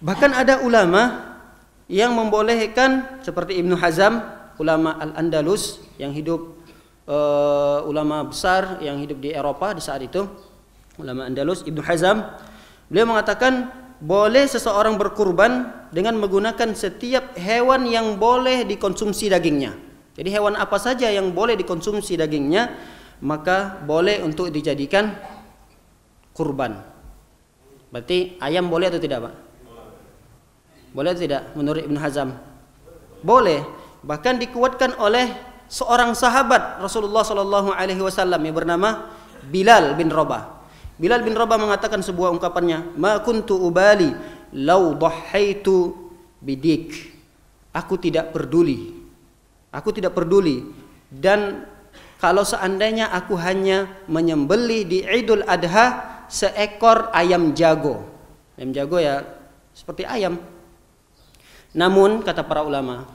Bahkan ada ulama yang membolehkan seperti Ibnu Hazm, ulama Al-Andalus yang hidup ulama besar yang hidup di Eropa di saat itu. Ulama Andalus, Ibnu Hazm, beliau mengatakan boleh seseorang berkurban dengan menggunakan setiap hewan yang boleh dikonsumsi dagingnya. Jadi hewan apa saja yang boleh dikonsumsi dagingnya maka boleh untuk dijadikan kurban. Berarti ayam boleh atau tidak, Pak? Boleh atau tidak menurut Ibnu Hazm? Boleh. Bahkan dikuatkan oleh seorang sahabat Rasulullah sallallahu alaihi wasallam yang bernama Bilal bin Rabah. Bilal bin Rabah mengatakan sebuah ungkapannya, "Ma kuntu ubali law dhahaitu bidik." Aku tidak peduli. Dan kalau seandainya aku hanya menyembelih di Idul Adha seekor ayam jago. Ayam jago ya seperti ayam. Namun kata para ulama,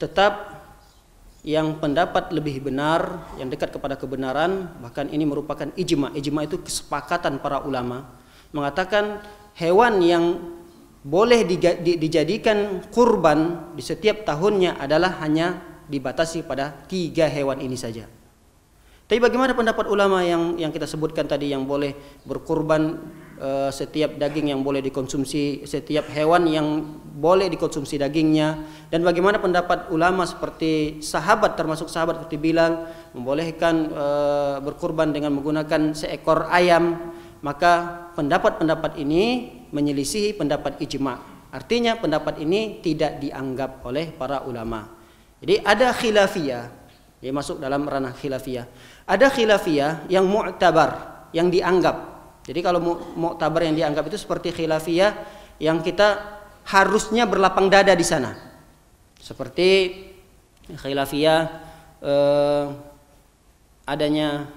tetap yang pendapat lebih benar, yang dekat kepada kebenaran, bahkan ini merupakan ijma. Ijma itu kesepakatan para ulama mengatakan hewan yang boleh dijadikan kurban di setiap tahunnya adalah hanya dibatasi pada 3 hewan ini saja. Tapi bagaimana pendapat ulama yang kita sebutkan tadi yang boleh berkurban setiap daging yang boleh dikonsumsi, setiap hewan yang boleh dikonsumsi dagingnya, dan bagaimana pendapat ulama seperti sahabat termasuk sahabat seperti Bilal membolehkan berkurban dengan menggunakan seekor ayam, maka pendapat-pendapat ini menyelisihi pendapat ijma. Artinya pendapat ini tidak dianggap oleh para ulama. Jadi ada khilafiyah, dia masuk dalam ranah khilafiyah. Ada khilafiyah yang mu'tabar, yang dianggap. Jadi kalau mu'tabar yang dianggap itu seperti khilafiyah yang kita harusnya berlapang dada di sana. Seperti khilafiyah adanya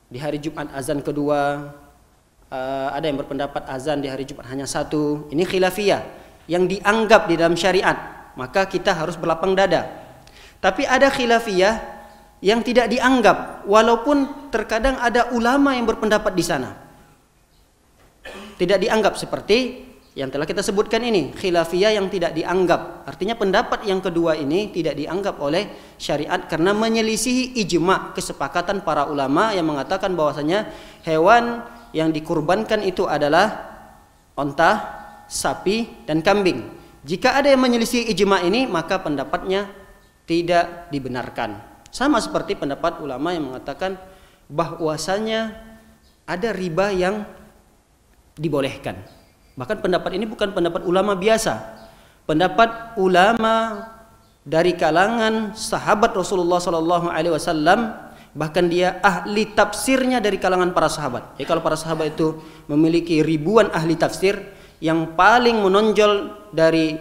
di hari Jumat azan kedua, ada yang berpendapat azan di hari Jumat hanya 1. Ini khilafiyah yang dianggap di dalam syariat, maka kita harus berlapang dada. Tapi ada khilafiyah yang tidak dianggap, walaupun terkadang ada ulama yang berpendapat di sana. Tidak dianggap seperti yang telah kita sebutkan ini, khilafiyah yang tidak dianggap. Artinya pendapat yang kedua ini tidak dianggap oleh syariat karena menyelisihi ijma, kesepakatan para ulama yang mengatakan bahwasanya hewan yang dikurbankan itu adalah onta, sapi, dan kambing. Jika ada yang menyelisih ijma ini, maka pendapatnya tidak dibenarkan. Sama seperti pendapat ulama yang mengatakan bahwasanya ada riba yang dibolehkan. Bahkan pendapat ini bukan pendapat ulama biasa. Pendapat ulama dari kalangan sahabat Rasulullah SAW, bahkan dia ahli tafsirnya dari kalangan para sahabat. Jadi kalau para sahabat itu memiliki ribuan ahli tafsir, yang paling menonjol dari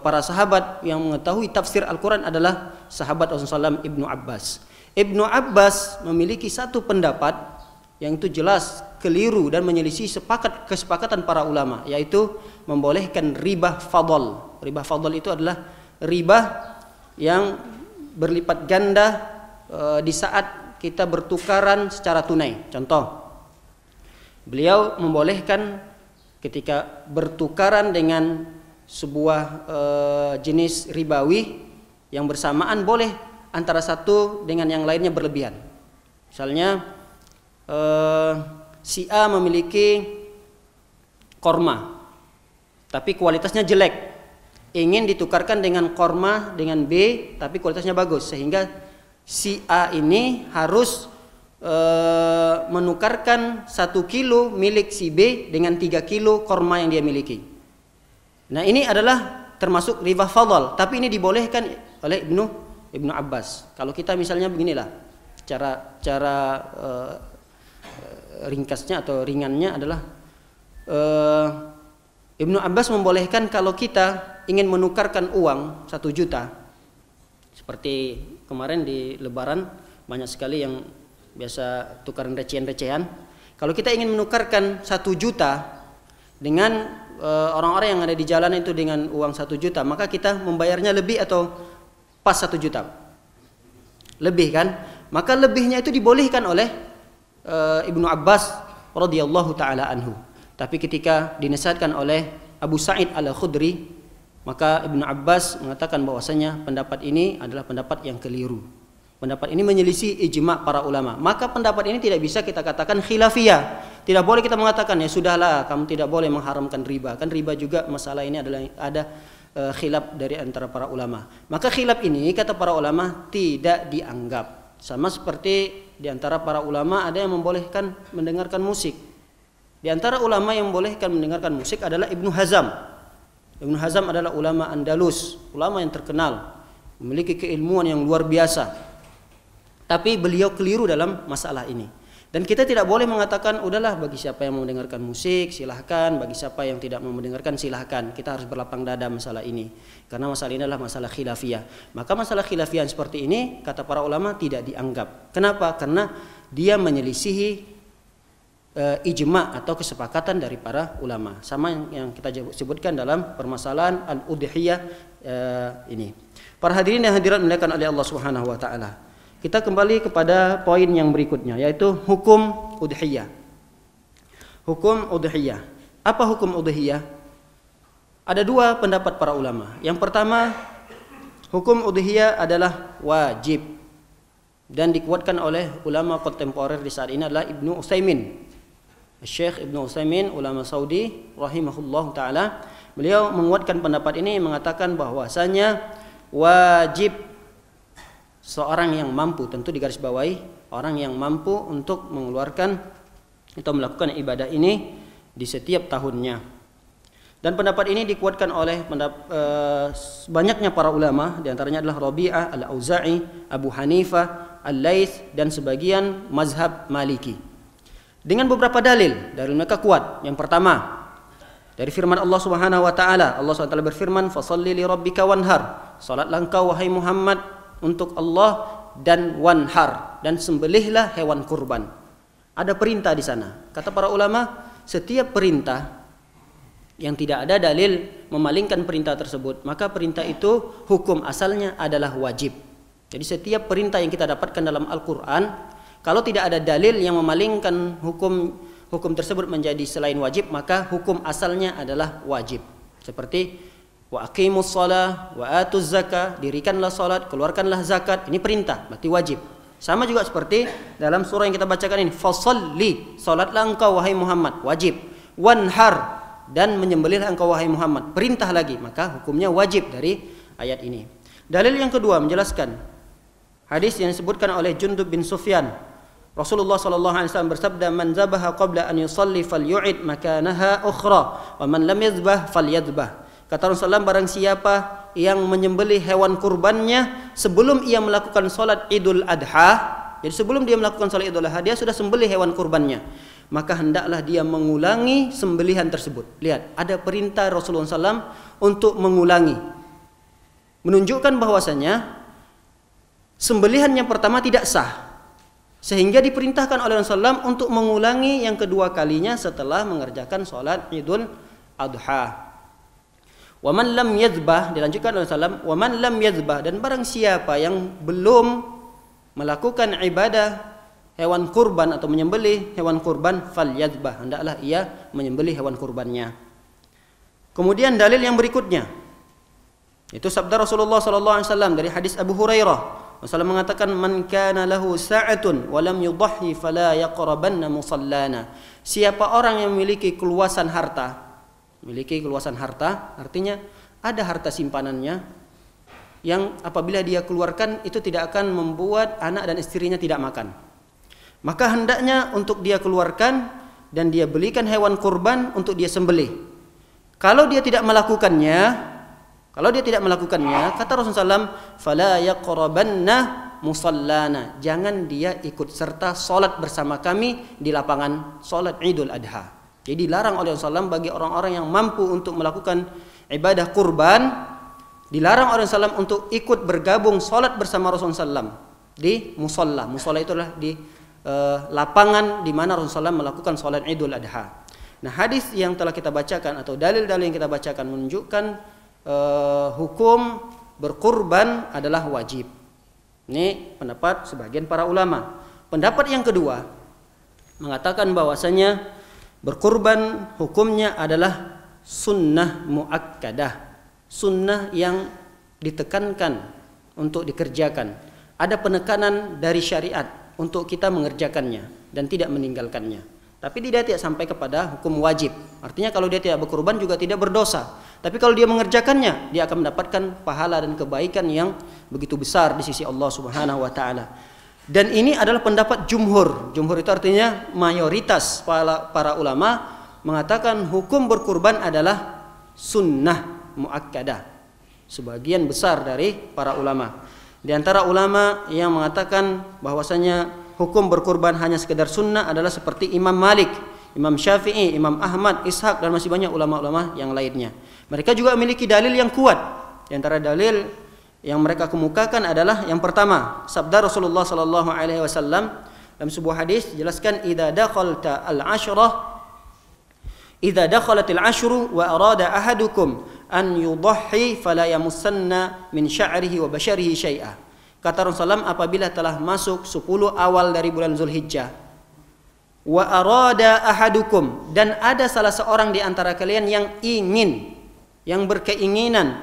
para sahabat yang mengetahui tafsir Al-Quran adalah sahabat Rasulullah SAW, Ibnu Abbas. Ibnu Abbas memiliki satu pendapat yang itu jelas keliru dan menyelisih kesepakatan para ulama, yaitu membolehkan riba fadl. Riba fadl itu adalah riba yang berlipat ganda di saat kita bertukaran secara tunai. Contoh, beliau membolehkan ketika bertukaran dengan sebuah jenis ribawi yang bersamaan, boleh antara satu dengan yang lainnya berlebihan. Misalnya si A memiliki korma tapi kualitasnya jelek, ingin ditukarkan dengan korma dengan B tapi kualitasnya bagus, sehingga si A ini harus menukarkan 1 kilo milik si B dengan 3 kilo korma yang dia miliki. Nah, ini adalah termasuk riba fadl, tapi ini dibolehkan oleh Ibnu Abbas. Kalau kita misalnya beginilah, cara ringkasnya atau ringannya adalah Ibnu Abbas membolehkan kalau kita ingin menukarkan uang 1 juta, seperti kemarin di Lebaran banyak sekali yang biasa tukaran recehan-recehan. Kalau kita ingin menukarkan 1 juta dengan orang-orang yang ada di jalan itu dengan uang 1 juta, maka kita membayarnya lebih atau pas 1 juta? Lebih kan? Maka lebihnya itu dibolehkan oleh Ibnu Abbas radhiyallahu taala anhu. Tapi ketika dinasihatkan oleh Abu Sa'id Al-Khudri, maka Ibnu Abbas mengatakan bahwasanya pendapat ini adalah pendapat yang keliru. Pendapat ini menyelisih ijma' para ulama. Maka pendapat ini tidak bisa kita katakan khilafiyah. Tidak boleh kita mengatakan ya sudahlah, kamu tidak boleh mengharamkan riba. Kan riba juga masalah ini adalah ada khilaf dari antara para ulama. Maka khilaf ini kata para ulama tidak dianggap. Sama seperti di antara para ulama ada yang membolehkan mendengarkan musik. Di antara ulama yang membolehkan mendengarkan musik adalah Ibnu Hazm. Ibnu Hazm adalah ulama Andalus, ulama yang terkenal, memiliki keilmuan yang luar biasa. Tapi beliau keliru dalam masalah ini. Dan kita tidak boleh mengatakan udahlah bagi siapa yang mau mendengarkan musik silahkan, bagi siapa yang tidak mau mendengarkan silahkan. Kita harus berlapang dada masalah ini, karena masalah ini adalah masalah khilafiyah. Maka masalah khilafiyah seperti ini kata para ulama tidak dianggap. Kenapa? Karena dia menyelisihi ijma' atau kesepakatan dari para ulama, sama yang kita sebutkan dalam permasalahan al-udhiyah ini. Para hadirin yang hadirat dimuliakan oleh Allah Subhanahu wa taala. Kita kembali kepada poin yang berikutnya, yaitu hukum udhiyah. Hukum udhiyah. Apa hukum udhiyah? Ada 2 pendapat para ulama. Yang pertama, hukum udhiyah adalah wajib dan dikuatkan oleh ulama kontemporer di saat ini adalah Ibnu Utsaimin. Syekh Ibnu Utsaimin, ulama Saudi rahimahullah taala, beliau menguatkan pendapat ini, mengatakan bahwasanya wajib seorang yang mampu, tentu digarisbawahi orang yang mampu untuk mengeluarkan atau melakukan ibadah ini di setiap tahunnya. Dan pendapat ini dikuatkan oleh banyaknya para ulama, di antaranya adalah Rabi'ah, Al-Auza'i, Abu Hanifah, Al-Laits dan sebagian mazhab Maliki. Dengan beberapa dalil mereka kuat. Yang pertama, dari firman Allah Subhanahu wa taala, Allah SWT berfirman, "Fasholli li rabbika wanhar." Salatlah engkau wahai Muhammad untuk Allah dan wanhar, dan sembelihlah hewan kurban. Ada perintah di sana. Kata para ulama, setiap perintah yang tidak ada dalil memalingkan perintah tersebut, maka perintah itu hukum asalnya adalah wajib. Jadi setiap perintah yang kita dapatkan dalam Al-Quran, kalau tidak ada dalil yang memalingkan hukum tersebut menjadi selain wajib, maka hukum asalnya adalah wajib. Seperti wa aqimus shalah wa atuz zakah, dirikanlah salat, keluarkanlah zakat, ini perintah, berarti wajib. Sama juga seperti dalam surah yang kita bacakan ini, fasholli, salatlah engkau wahai Muhammad, wajib. Wanhar, dan menyembelihlah engkau wahai Muhammad, perintah lagi, maka hukumnya wajib dari ayat ini. Dalil yang kedua menjelaskan hadis yang disebutkan oleh Jundub bin Sufyan. Rasulullah sallallahu alaihi wasallam bersabda, "Man zabaha qabla an yusalli falyu'id makanaha ukhra, wa man lam yazbah falyadbah." Kata Rasulullah, barang siapa yang menyembelih hewan kurbannya sebelum ia melakukan salat Idul Adha, jadi sebelum dia melakukan salat Idul Adha dia sudah sembelih hewan kurbannya, maka hendaklah dia mengulangi sembelihan tersebut. Lihat, ada perintah Rasulullah SAW untuk mengulangi, menunjukkan bahwasanya sembelihan yang pertama tidak sah. Sehingga diperintahkan oleh Rasulullah SAW untuk mengulangi yang kedua kalinya setelah mengerjakan sholat Idul Adha. Waman lam yadzbah, dilanjutkan oleh Rasulullah SAW, waman lam yadzbah, dan barang siapa yang belum melakukan ibadah hewan kurban atau menyembelih hewan kurban, fal yadzbah, hendaklah ia menyembelih hewan kurbannya. Kemudian dalil yang berikutnya, itu sabda Rasulullah SAW dari hadis Abu Hurairah. Rasulullah mengatakan, man kana lahu sa'atun wa lam yudahhi fala yaqrabanna musallana. Siapa orang yang memiliki keluasan harta, artinya ada harta simpanannya yang apabila dia keluarkan itu tidak akan membuat anak dan istrinya tidak makan. Maka hendaknya untuk dia keluarkan dan dia belikan hewan kurban untuk dia sembelih. Kalau dia tidak melakukannya, kata Rasulullah SAW, fala yaqrabanna musallana, jangan dia ikut serta salat bersama kami di lapangan salat Idul Adha. Jadi dilarang oleh Rasulullah SAW bagi orang-orang yang mampu untuk melakukan ibadah kurban, dilarang oleh Rasulullah SAW untuk ikut bergabung salat bersama Rasulullah SAW di musalla. Musalla itulah di lapangan di mana Rasulullah SAW melakukan salat Idul Adha. Nah, hadis yang telah kita bacakan atau dalil-dalil yang kita bacakan menunjukkan hukum berkurban adalah wajib. Ini pendapat sebagian para ulama. Pendapat yang kedua mengatakan bahwasanya berkurban hukumnya adalah sunnah muakkadah, sunnah yang ditekankan untuk dikerjakan. Ada penekanan dari syariat untuk kita mengerjakannya dan tidak meninggalkannya. Tapi dia tidak sampai kepada hukum wajib. Artinya kalau dia tidak berkurban juga tidak berdosa. Tapi kalau dia mengerjakannya, dia akan mendapatkan pahala dan kebaikan yang begitu besar di sisi Allah Subhanahu wa taala. Dan ini adalah pendapat jumhur. Jumhur itu artinya mayoritas para ulama mengatakan hukum berkurban adalah sunnah muakkadah. Sebagian besar dari para ulama. Di antara ulama yang mengatakan bahwasanya hukum berkurban hanya sekedar sunnah adalah seperti Imam Malik, Imam Syafi'i, Imam Ahmad, Ishaq, dan masih banyak ulama-ulama yang lainnya. Mereka juga memiliki dalil yang kuat. Di antara dalil yang mereka kemukakan adalah yang pertama, sabda Rasulullah sallallahu alaihi wasallam dalam sebuah hadis jelaskan, idza dakhalatil ashru wa arada ahadukum an yudahhi fala yamussanna min sya'rihi wa basharihi syai'a. Kata Rasulullah, apabila telah masuk 10 awal dari bulan Zulhijjah, wa arada ahadukum, dan ada salah seorang di antara kalian yang berkeinginan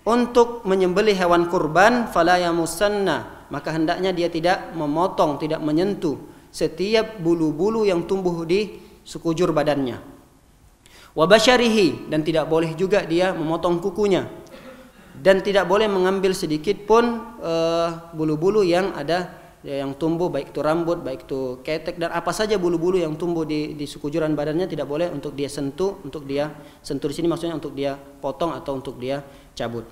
untuk menyembelih hewan kurban, fala yamussanna, maka hendaknya dia tidak memotong, tidak menyentuh setiap bulu-bulu yang tumbuh di sekujur badannya. Wa basyarihi, dan tidak boleh juga dia memotong kukunya. Dan tidak boleh mengambil sedikit pun bulu-bulu yang ada yang tumbuh, baik itu rambut, baik itu ketek, dan apa saja bulu-bulu yang tumbuh di sekujuran badannya tidak boleh untuk dia sentuh. Untuk dia sentuh di sini maksudnya untuk dia potong atau untuk dia cabut.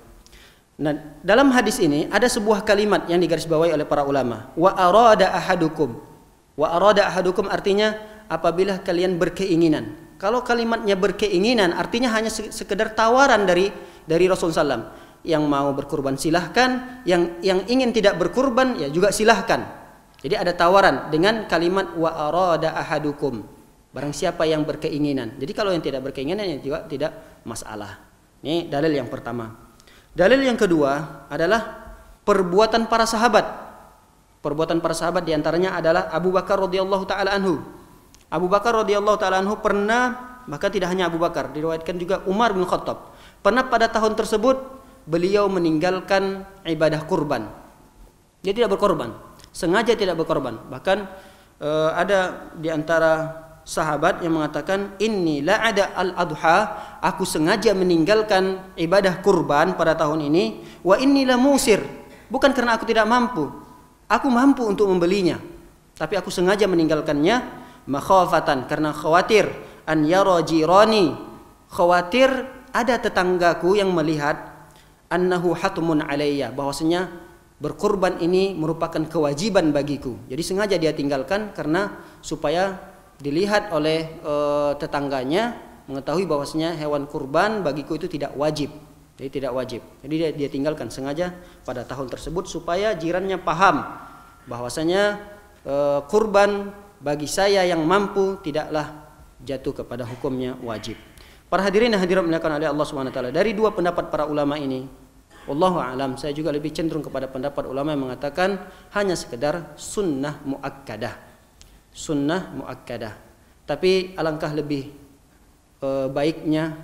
Nah, dalam hadis ini ada sebuah kalimat yang digarisbawahi oleh para ulama. Wa arada ahadukum. Wa arada ahadukum artinya apabila kalian berkeinginan. Kalau kalimatnya berkeinginan artinya hanya sekedar tawaran dari Rasulullah SAW. Yang mau berkurban silahkan, yang ingin tidak berkurban ya juga silahkan. Jadi ada tawaran dengan kalimat wa arada ahadukum, barang siapa yang berkeinginan. Jadi kalau yang tidak berkeinginan ya juga tidak masalah. Ini dalil yang pertama. Dalil yang kedua adalah perbuatan para sahabat. Perbuatan para sahabat diantaranya adalah Abu Bakar radhiyallahu taala anhu. Abu Bakar radhiyallahu taala anhu pernah, bahkan tidak hanya Abu Bakar, diriwayatkan juga Umar bin Khattab, pernah pada tahun tersebut beliau meninggalkan ibadah kurban. Dia tidak berkorban, sengaja tidak berkorban. Bahkan ada di antara sahabat yang mengatakan, inni la ada al-adha, aku sengaja meninggalkan ibadah kurban pada tahun ini, wa inni la musir, bukan karena aku tidak mampu, aku mampu untuk membelinya, tapi aku sengaja meninggalkannya, makhafatan, karena khawatir, an yara jirani, khawatir ada tetanggaku yang melihat, annahu hatmun alayya, bahwasanya berkurban ini merupakan kewajiban bagiku. Jadi sengaja dia tinggalkan karena supaya dilihat oleh tetangganya, mengetahui bahwasanya hewan kurban bagiku itu tidak wajib. Jadi tidak wajib. Jadi dia tinggalkan sengaja pada tahun tersebut supaya jirannya paham bahwasanya kurban bagi saya yang mampu tidaklah jatuh kepada hukumnya wajib. Para hadirin dan hadirat dimuliakan oleh Allah Subhanahu wa taala, dari dua pendapat para ulama ini, wallahu a'lam, saya juga lebih cenderung kepada pendapat ulama yang mengatakan hanya sekedar sunnah muakkadah. Sunnah muakkadah. Tapi alangkah lebih baiknya,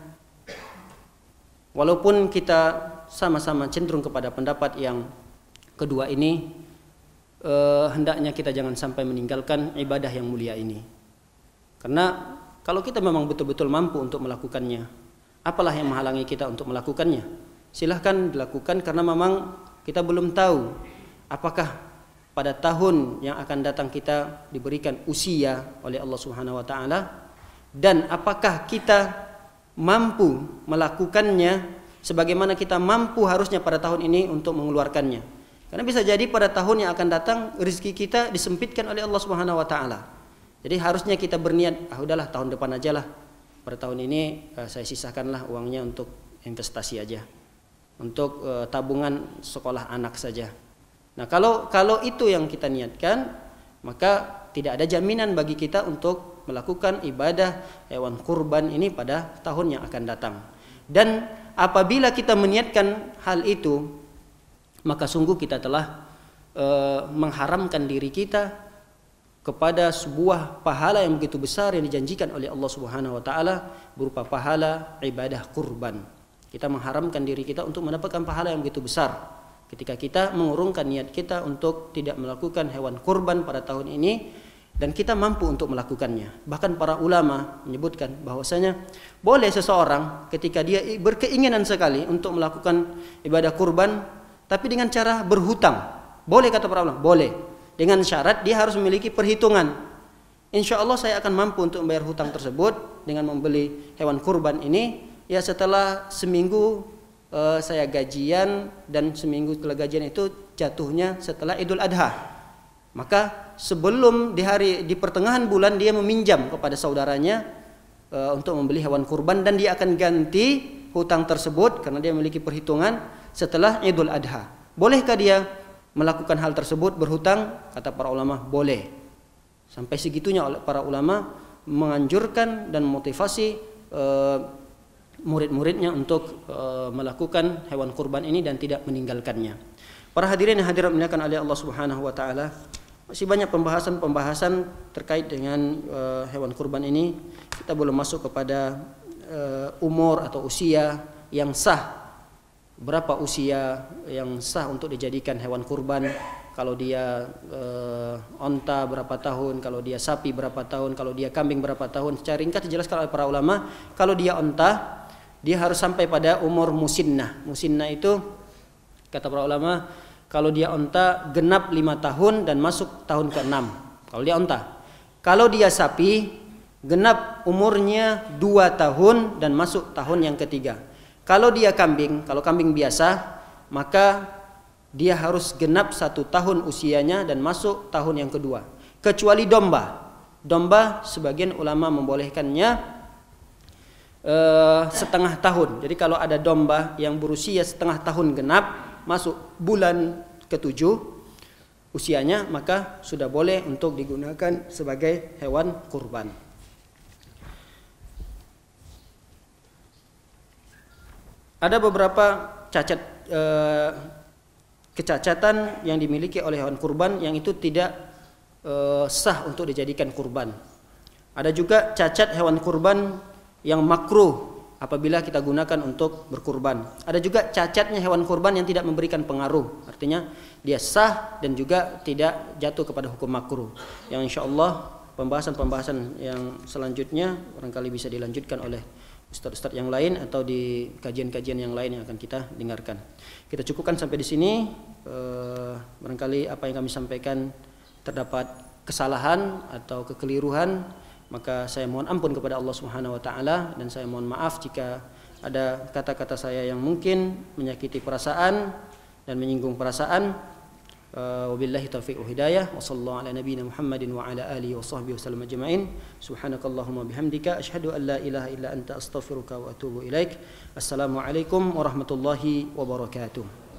walaupun kita sama-sama cenderung kepada pendapat yang kedua ini, hendaknya kita jangan sampai meninggalkan ibadah yang mulia ini. Karena kalau kita memang betul-betul mampu untuk melakukannya, apalah yang menghalangi kita untuk melakukannya? Silahkan dilakukan, karena memang kita belum tahu apakah pada tahun yang akan datang kita diberikan usia oleh Allah Subhanahu wa taala, dan apakah kita mampu melakukannya sebagaimana kita mampu harusnya pada tahun ini untuk mengeluarkannya. Karena bisa jadi pada tahun yang akan datang rezeki kita disempitkan oleh Allah Subhanahu wa taala. Jadi harusnya kita berniat, udahlah tahun depan aja lah. Pada tahun ini saya sisakanlah uangnya untuk investasi aja, untuk tabungan sekolah anak saja. Nah, kalau itu yang kita niatkan, maka tidak ada jaminan bagi kita untuk melakukan ibadah hewan kurban ini pada tahun yang akan datang. Dan apabila kita meniatkan hal itu, maka sungguh kita telah mengharamkan diri kita kepada sebuah pahala yang begitu besar yang dijanjikan oleh Allah Subhanahu wa taala berupa pahala ibadah kurban. Kita mengharamkan diri kita untuk mendapatkan pahala yang begitu besar ketika kita mengurungkan niat kita untuk tidak melakukan hewan kurban pada tahun ini dan kita mampu untuk melakukannya. Bahkan para ulama menyebutkan bahwasanya boleh seseorang ketika dia berkeinginan sekali untuk melakukan ibadah kurban tapi dengan cara berhutang. Boleh, kata para ulama, boleh. Dengan syarat dia harus memiliki perhitungan. Insya Allah saya akan mampu untuk membayar hutang tersebut dengan membeli hewan kurban ini. Ya setelah seminggu saya gajian, dan seminggu setelah gajian itu jatuhnya setelah Idul Adha. Maka sebelum di pertengahan bulan dia meminjam kepada saudaranya untuk membeli hewan kurban, dan dia akan ganti hutang tersebut karena dia memiliki perhitungan setelah Idul Adha. Bolehkah dia melakukan hal tersebut, berhutang? Kata para ulama, boleh. Sampai segitunya para ulama menganjurkan dan motivasi murid-muridnya untuk melakukan hewan kurban ini dan tidak meninggalkannya. Para hadirin yang hadirat dimuliakan oleh Allah Subhanahu wa taala, masih banyak pembahasan terkait dengan hewan kurban ini. Kita belum masuk kepada umur atau usia yang sah. Berapa usia yang sah untuk dijadikan hewan kurban? Kalau dia onta berapa tahun, kalau dia sapi berapa tahun, kalau dia kambing berapa tahun? Secara ringkas dijelaskan oleh para ulama, kalau dia onta, dia harus sampai pada umur musinnah. Musinnah itu kata para ulama, kalau dia onta genap 5 tahun dan masuk tahun ke-6. Kalau dia onta. Kalau dia sapi, genap umurnya 2 tahun dan masuk tahun yang ketiga. Kalau dia kambing, kalau kambing biasa, maka dia harus genap 1 tahun usianya dan masuk tahun yang kedua. Kecuali domba. Domba sebagian ulama membolehkannya setengah tahun. Jadi kalau ada domba yang berusia setengah tahun genap, masuk bulan ke-7 usianya, maka sudah boleh untuk digunakan sebagai hewan kurban. Ada beberapa kecacatan yang dimiliki oleh hewan kurban yang itu tidak sah untuk dijadikan kurban. Ada juga cacat hewan kurban yang makruh apabila kita gunakan untuk berkurban. Ada juga cacatnya hewan kurban yang tidak memberikan pengaruh, artinya dia sah dan juga tidak jatuh kepada hukum makruh. Yang insyaallah pembahasan-pembahasan yang selanjutnya barangkali bisa dilanjutkan oleh ustaz-ustaz yang lain atau di kajian-kajian yang lain yang akan kita dengarkan. Kita cukupkan sampai di sini. Barangkali apa yang kami sampaikan terdapat kesalahan atau kekeliruan, maka saya mohon ampun kepada Allah Subhanahu wa taala, dan saya mohon maaf jika ada kata-kata saya yang mungkin menyakiti perasaan dan menyinggung perasaan. Wabillahi taufiq wa hidayah. Wa sallallahu ala nabiyyina Muhammadin wa ala alihi wa sahbihi wasallam ajma'in. Subhanakallahumma bihamdika asyhadu an la ilaha illa anta astaghfiruka wa atubu ilaik. Assalamualaikum warahmatullahi wabarakatuh.